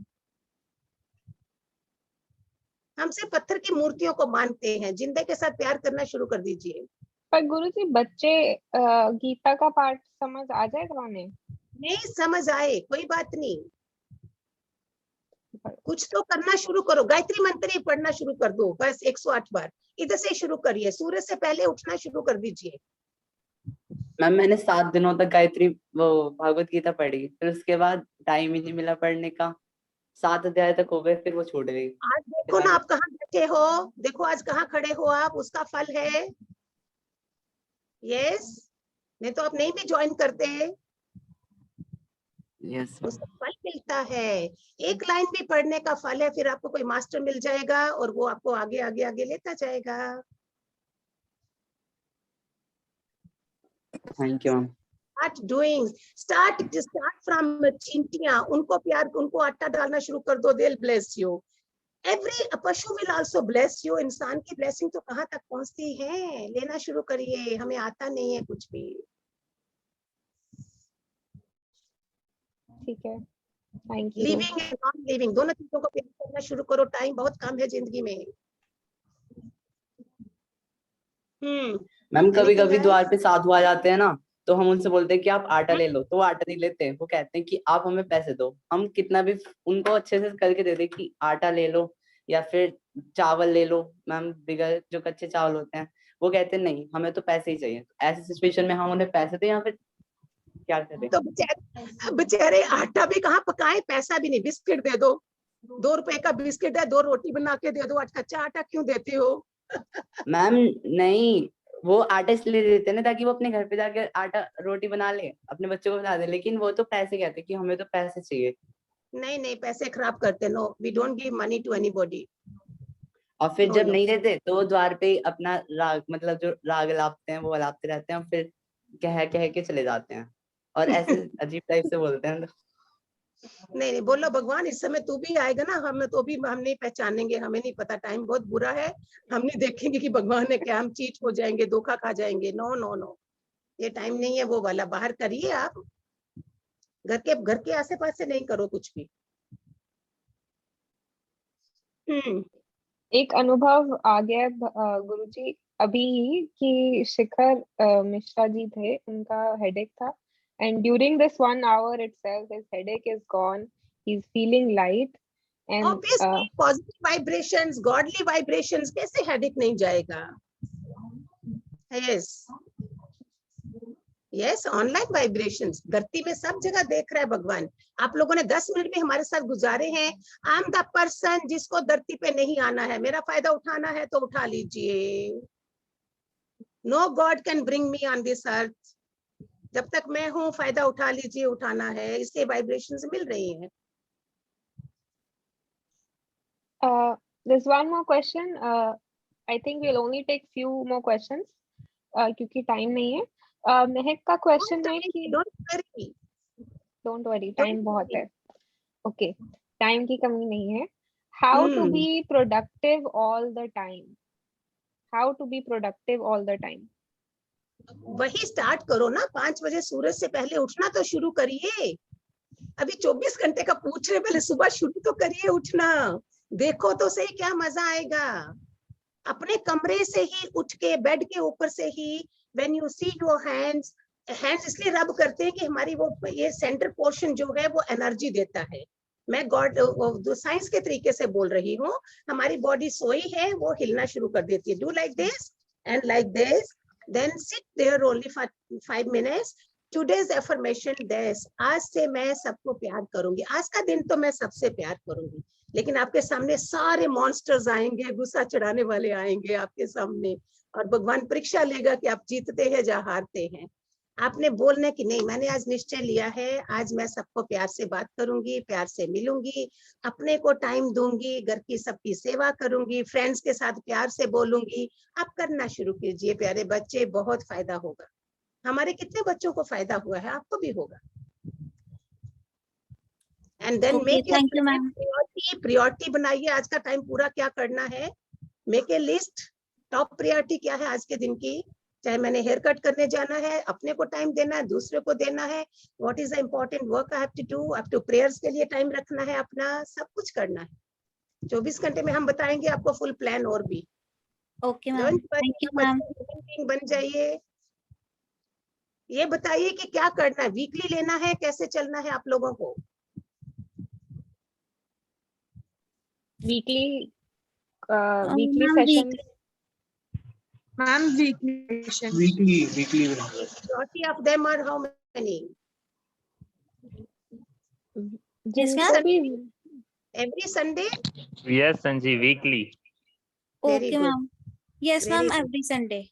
हमसे पत्थर की मूर्तियों को मानते हैं, जिंदे के साथ प्यार करना शुरू कर दीजिए.
पर गुरुजी, बच्चे गीता का पाठ समझ आ जाएगा उन्हें?
नहीं समझ आए कोई बात नहीं, कुछ तो करना शुरू करो. गायत्री मंत्र ही पढ़ना शुरू कर दो बस 108 बार. इधर से शुरू करिए. सूरज से पहले उठना शुरू कर दीजिए.
मैम मैंने 7 दिनों तक गायत्री वो भागवत गीता पढ़ी, फिर उसके बाद टाइम ही नहीं मिला पढ़ने का. 7 अध्याय तक हो गए, फिर वो छूट गई.
आज देखो ना आप कहाँ बैठे हो, देखो आज कहाँ खड़े हो आप. उसका फल है. यस, नहीं तो आप नहीं भी ज्वाइन करते.
यस,
उसका फल मिलता है. एक लाइन भी पढ़ने का फल है. फिर आपको कोई मास्टर मिल जाएगा और वो आपको आगे आगे आगे लेता जाएगा.
Thank you ma'am.
start from चिंटियां. उनको प्यार, उनको आटा डालना शुरू कर दो. they'll bless you. every पशु will also bless you. इंसान की ब्लेसिंग तो कहाँ तक पहुंचती है, लेना शुरू करिए. हमें आता नहीं है कुछ भी.
ठीक है, thank you.
Living and non living दोनों चीजों को प्यार करना शुरू करो. टाइम बहुत कम है जिंदगी में.
मैम कभी कभी द्वार पे साधु आ जाते हैं ना, तो हम उनसे बोलते हैं कि आप आटा ले लो, तो वो आटा नहीं लेते हैं. वो कहते हैं कि आप हमें पैसे दो. हम कितना भी उनको अच्छे से करके दे दे कि आटा ले लो या फिर चावल ले लो मैम, बिगर जो कच्चे चावल होते हैं, वो कहते हैं नहीं हमें तो पैसे ही चाहिए. तो ऐसी सिचुएशन में हम उन्हें पैसे दें या फिर क्या करें?
तो बेचारे आटा भी कहाँ पकाए, पैसा भी नहीं. बिस्किट दे दो, 2 रुपए का बिस्किट है, 2 रोटी बना के दे दो. कच्चा आटा क्यों देते हो?
मैम नहीं, वो आटा इसलिए देते हैं ना ताकि वो अपने घर पे जाके आटा रोटी बना ले, अपने बच्चों को बना दे. लेकिन वो तो पैसे कहते हैं कि हमें तो पैसे चाहिए.
नहीं नहीं, पैसे खराब करते. No, we don't give money to anybody.
और फिर जब नहीं देते तो वो द्वार पे अपना राग, मतलब जो राग लापते हैं वो लापते रहते हैं, और फिर कह के चले जाते हैं और ऐसे अजीब टाइप से बोलते हैं.
नहीं बोलो भगवान इस समय तू भी आएगा ना, हमें तो भी हम नहीं पहचानेंगे. हमें नहीं पता, टाइम बहुत बुरा है. हम नहीं देखेंगे कि भगवान ने क्या, हम चीट हो जाएंगे, धोखा खा जाएंगे. नो नो नो, ये टाइम नहीं है वो वाला. बाहर करिए आप, घर के आसे पास से नहीं करो कुछ भी.
एक अनुभव आ गया गुरुजी अभी कि शिखर मिश्रा जी थे, उनका हेडेक था. and during this 1 hour itself, his headache is gone. He's feeling light. And
obviously positive vibrations, godly vibrations, कैसे headache नहीं जाएगा? Yes. Yes, ऑनलाइन वाइब्रेशंस धरती में सब जगह देख रहा है भगवान। आप लोगों ने 10 मिनट भी हमारे साथ गुजारे हैं। आई एम द पर्सन जिसको धरती पे नहीं आना है, मेरा फायदा उठाना है तो उठा लीजिए। No God can bring me on this earth. जब तक मैं हूँ फायदा उठा लीजिए, उठाना है, इसलिए वाइब्रेशंस मिल रही हैं।
There's one more question. I think we'll only take few more questions क्योंकि टाइम नहीं है। महक का क्वेश्चन है कि डोंट वरी, टाइम बहुत है। ओके, टाइम की कमी नहीं है। How to be productive all the time? How to be productive all the time?
वही स्टार्ट करो ना, 5 बजे सूरज से पहले उठना तो शुरू करिए। अभी 24 घंटे का पूछ रहे, पहले सुबह शुरू तो करिए उठना। देखो तो सही क्या मजा आएगा। अपने कमरे से ही उठ के, बेड के ऊपर से ही, when you see your hands इसलिए रब करते हैं कि हमारी वो ये सेंटर पोर्शन जो है वो एनर्जी देता है। मैं गॉड साइंस के तरीके से बोल रही हूँ। हमारी बॉडी सोई है, वो हिलना शुरू कर देती है। Do like this and like this, then sit there only for 5 minutes. Today's affirmation this, आज से मैं सबको प्यार करूंगी। आज का दिन तो मैं सबसे प्यार करूंगी, लेकिन आपके सामने सारे मॉन्स्टर्स आएंगे, गुस्सा चढ़ाने वाले आएंगे आपके सामने, और भगवान परीक्षा लेगा कि आप जीतते हैं या हारते हैं। आपने बोलने की नहीं, मैंने आज निश्चय लिया है, आज मैं सबको प्यार से बात करूंगी, प्यार से मिलूंगी, अपने को टाइम दूंगी, घर की सबकी सेवा करूंगी, फ्रेंड्स के साथ प्यार से बोलूंगी। आप करना शुरू कीजिए प्यारे बच्चे, बहुत फायदा होगा। हमारे कितने बच्चों को फायदा हुआ है, आपको भी होगा। एंड देन मेक प्रायोरिटी बनाइए। आज का टाइम पूरा क्या करना है, make a list. Top priority क्या है आज के दिन की? चाहे मैंने हेयर कट करने जाना है, अपने को टाइम देना है, दूसरे को देना है, what is the important work I have to do, up to prayers के लिए टाइम रखना है अपना, सब कुछ करना है। 24 घंटे में हम बताएंगे आपको फुल प्लान और भी।
Okay ma'am, thank you ma'am.
बन जाइए। ये बताइए कि क्या करना है, वीकली लेना है, कैसे चलना है आप लोगों को?
Weekly session
ma'am, weekly session.
Weekly
majority of them are how many? Every Sunday?
Yes, Sanji, weekly.
Okay, ma'am. Yes, ma'am, every Sunday.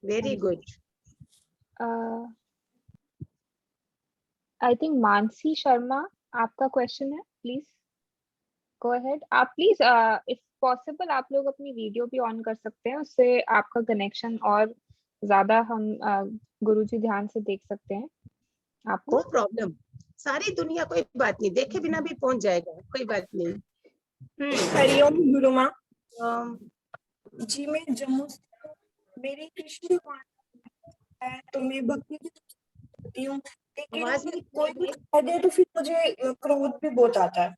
Very good.
I think Mansi Sharma, आपका क्वेश्चन है, प्लीज गो अहेड। आप please if possible आप लोग अपनी video भी on कर सकते हैं, उससे आपका कनेक्शन और ज्यादा हम गुरुजी ध्यान से देख सकते हैं आपको।
नो प्रॉब्लम, सारी दुनिया, कोई बात नहीं, देखे बिना भी पहुंच जाएगा, कोई बात नहीं।
हरिओम गुरु माँ जी, मैं जम्मू से, मेरी कृष्ण है तो मैं भक्ति करती हूँ, लेकिन कोई कुछ कर दे तो फिर मुझे क्रोध भी बहुत आता है,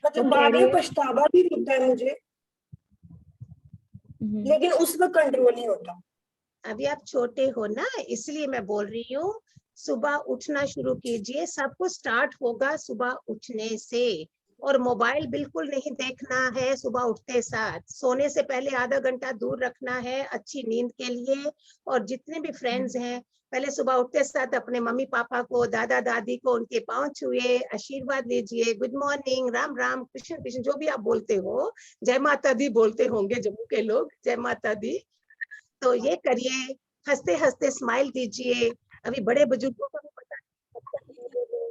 मतलब बाद में पछतावा भी होता है मुझे, लेकिन उस वक्त कंट्रोल नहीं होता।
अभी आप छोटे हो ना, इसलिए मैं बोल रही हूँ, सुबह उठना शुरू कीजिए। सब कुछ स्टार्ट होगा सुबह उठने से, और मोबाइल बिल्कुल नहीं देखना है सुबह उठते साथ। सोने से पहले आधा घंटा दूर रखना है अच्छी नींद के लिए। और जितने भी फ्रेंड्स हैं, पहले सुबह उठते साथ अपने मम्मी पापा को, दादा दादी को, उनके पांव छुए, आशीर्वाद लीजिए, गुड मॉर्निंग, राम राम, कृष्ण कृष्ण, जो भी आप बोलते हो, जय माता दी बोलते होंगे जम्मू के लोग, जय माता दी। तो ये करिए, हंसते हंसते स्माइल दीजिए। अभी बड़े बुजुर्गों को भी पता नहीं,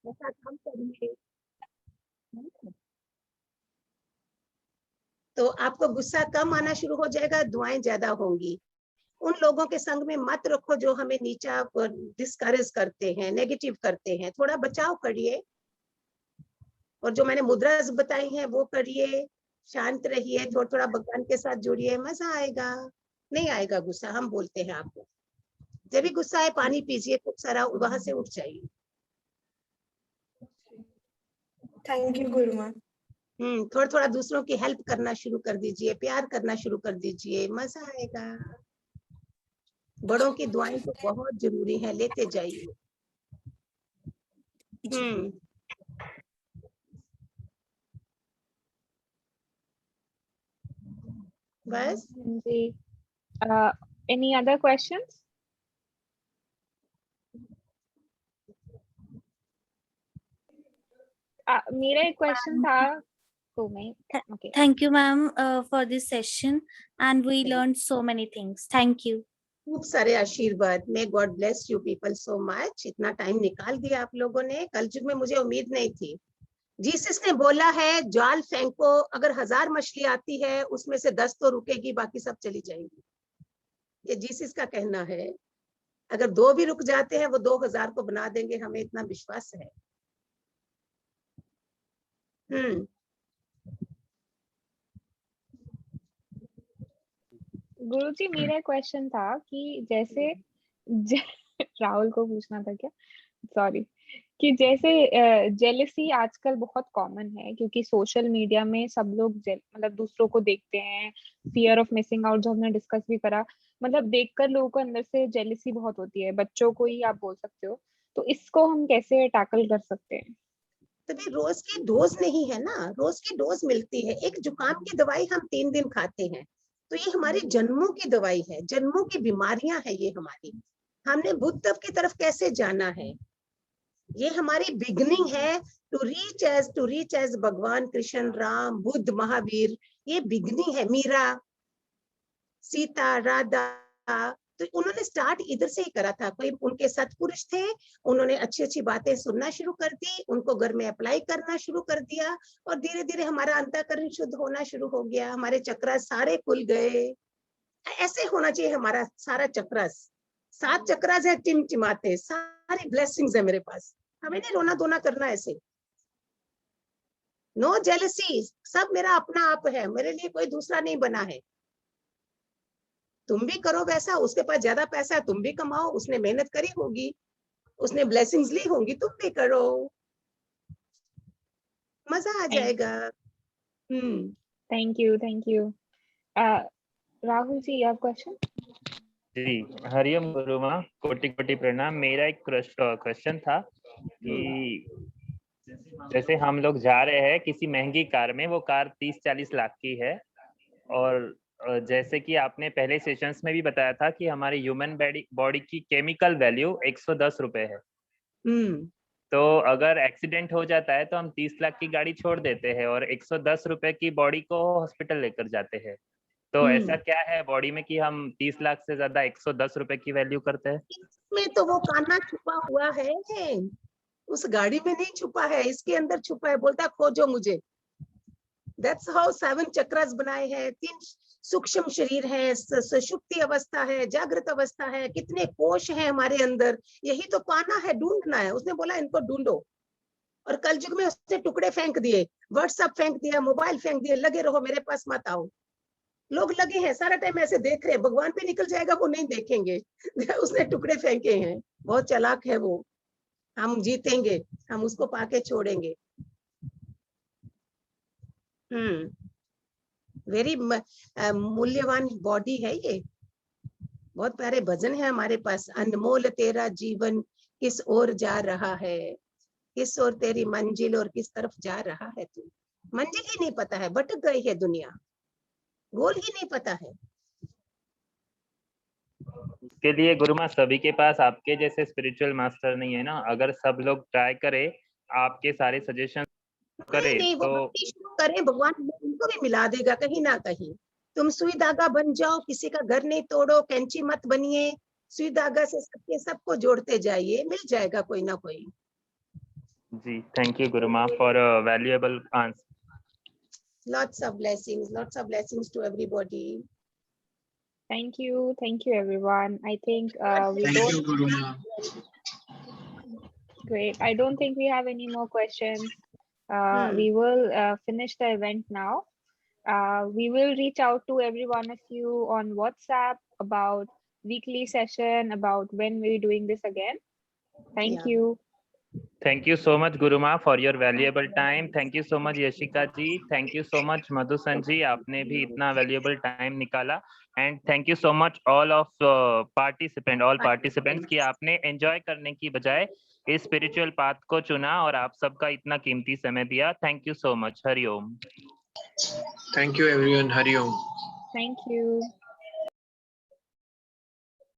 ऐसा काम करिए तो आपको गुस्सा कम आना शुरू हो जाएगा, दुआएं ज्यादा होंगी। उन लोगों के संग में मत रखो जो हमें नीचा डिस्करेज करते हैं, नेगेटिव करते हैं, थोड़ा बचाव करिए। और जो मैंने मुद्रास बताई हैं वो करिए, शांत रहिए, थोड़ा थोड़ा भगवान के साथ जुड़िए, मजा आएगा। नहीं आएगा गुस्सा, हम बोलते हैं आपको। जब भी गुस्सा आए पानी पीजिए खूब सारा, वहां से उठ जाइए।
थैंक यू गुरु माँ।
थोड़ा थोड़ा दूसरों की हेल्प करना शुरू कर दीजिए, प्यार करना शुरू कर दीजिए, मजा आएगा। बड़ों की दुआएं तो बहुत जरूरी है, लेते जाइए। बस
जी। Any other questions? मेरा एक क्वेश्चन था तो मैं okay.
Thank you, ma'am, for this session, and we learned so many things. Thank you.
खूब सारे आशीर्वाद। May God bless you people so much. इतना टाइम निकाल दिया आप लोगों ने। कलयुग में मुझे उम्मीद नहीं थी। जीसस ने बोला है जाल फेंको, अगर 1000 मछली आती है उसमें से 10 तो रुकेगी, बाकी सब चली जाएंगी। ये जीसस का कहना है। अगर 2 भी रुक जाते हैं वो 2000 को बना देंगे, हमें इतना विश्वास है।
गुरुजी, मेरा क्वेश्चन था कि जैसे राहुल को पूछना था क्या, सॉरी, कि जैसे जेलसी आजकल बहुत कॉमन है क्योंकि सोशल मीडिया में सब लोग मतलब दूसरों को देखते हैं, फियर ऑफ मिसिंग आउट जो हमने डिस्कस भी करा, मतलब देखकर लोगों को अंदर से जेलसी बहुत होती है, बच्चों को ही आप बोल सकते हो, तो इसको हम कैसे टैकल कर सकते हैं?
तभी रोज की डोज नहीं है ना, रोज की डोज मिलती है। एक जुकाम की दवाई हम 3 दिन खाते हैं, तो ये हमारी जन्मों की दवाई है, जन्मों की बीमारियां है ये हमारी। हमने बुद्ध की तरफ कैसे जाना है, ये हमारी बिगनिंग है। टू रीच एज भगवान कृष्ण, राम, बुद्ध, महावीर, ये बिगनिंग है। मीरा, सीता, राधा, तो उन्होंने स्टार्ट इधर से ही करा था। कोई उनके सत्पुरुष थे, उन्होंने अच्छी अच्छी बातें सुनना शुरू कर दी, उनको घर में अप्लाई करना शुरू कर दिया, और धीरे धीरे हमारा अंतःकरण शुद्ध होना शुरू हो गया, हमारे चक्र सारे खुल गए। ऐसे होना चाहिए हमारा सारा चक्रस। 7 चक्रस है टिमटिमाते, सारी ब्लेसिंग्स है मेरे पास। हमें नहीं रोना धोना करना ऐसे। नो जेलसी, सब मेरा अपना आप है, मेरे लिए कोई दूसरा नहीं बना है। तुम भी करो वैसा, उसके पास ज्यादा पैसा है, तुम भी कमाओ, उसने मेहनत करी होगी, उसने ब्लेसिंग्स ली होंगी, तुम भी करो, मजा आ जाएगा।
Thank you. राहुल जी, आप क्वेश्चन?
जी, हरिओम गुरुमा, कोटि कोटि प्रणाम। मेरा एक क्वेश्चन था कि जैसे हम लोग जा रहे हैं किसी महंगी कार में, वो कार 30-40 लाख की है, और जैसे कि आपने पहले सेशंस में भी बताया था कि हमारे ह्यूमन बॉडी की केमिकल वैल्यू 110 रुपए है। तो अगर एक्सीडेंट हो जाता है तो हम 30 लाख की गाड़ी छोड़ देते हैं और 110 रुपए की बॉडी को हॉस्पिटल लेकर जाते हैं। तो ऐसा क्या है बॉडी में कि हम 30 लाख से ज्यादा 110 रुपए की वैल्यू करते हैं?
इसमें तो वो काना छुपा हुआ है, उस गाड़ी में नहीं छुपा है, इसके अंदर छुपा है। बोलता खोजो मुझे। That's how 7 चक्रास बनाए हैं। 3 सूक्ष्म शरीर है, सुषुप्ति अवस्था है, जागृत अवस्था है, कितने कोश हैं हमारे अंदर, यही तो पाना है, ढूंढना है। उसने बोला इनको ढूंढो, और कलयुग में उसने टुकड़े फेंक दिए, व्हाट्सएप फेंक दिया, मोबाइल फेंक दिए, लगे रहो मेरे पास मत आओ। लोग लगे हैं सारा टाइम ऐसे देख रहे हैं, भगवान पे निकल जाएगा वो नहीं देखेंगे। उसने टुकड़े फेंके हैं, बहुत चालाक है वो। हम जीतेंगे, हम उसको पाके छोड़ेंगे। वेरी मूल्यवान बॉडी है ये। बहुत प्यारे भजन है हमारे पास। अनमोल तेरा जीवन किस ओर जा रहा है, किस ओर तेरी मंजिल और किस तरफ जा रहा है तू। मंजिल ही नहीं पता है, भटक गई है दुनिया, गोल ही नहीं पता है।
इसके लिए गुरुमा सभी के पास आपके जैसे स्पिरिचुअल मास्टर नहीं है ना। अगर सब लोग ट्राई करें, आपके सारे सजेशन करें
नहीं,
तो
वो शुरू करें, भगवान उनको भी मिला देगा कहीं ना कहीं। तुम सुई धागा बन जाओ, किसी का घर नहीं तोड़ो, कैंची मत बनिए, सुई धागा से सबको जोड़ते जाइए, मिल जाएगा कोई ना कोई।
जी, thank you Guruma for valuable answer.
Lots of blessings to everybody.
Thank you everyone. I think we
Thank
don't.
you, Guruma.
Great. I don't think we have any more questions. We will finish the event now. We will reach out to every one of you on WhatsApp about weekly session, about when we're doing this again. Thank you.
Thank you so much Guru Ma for your valuable time. Thank you so much Yashika ji. Thank you so much Madhusan ji, आपने भी इतना valuable time निकाला. And thank you so much all of all participants कि आपने enjoy करने की बजाय इस spiritual path को चुना और आप सबका इतना कीमती समय दिया. Thank you so much. Hari Om.
Thank you everyone. Hari Om.
Thank you.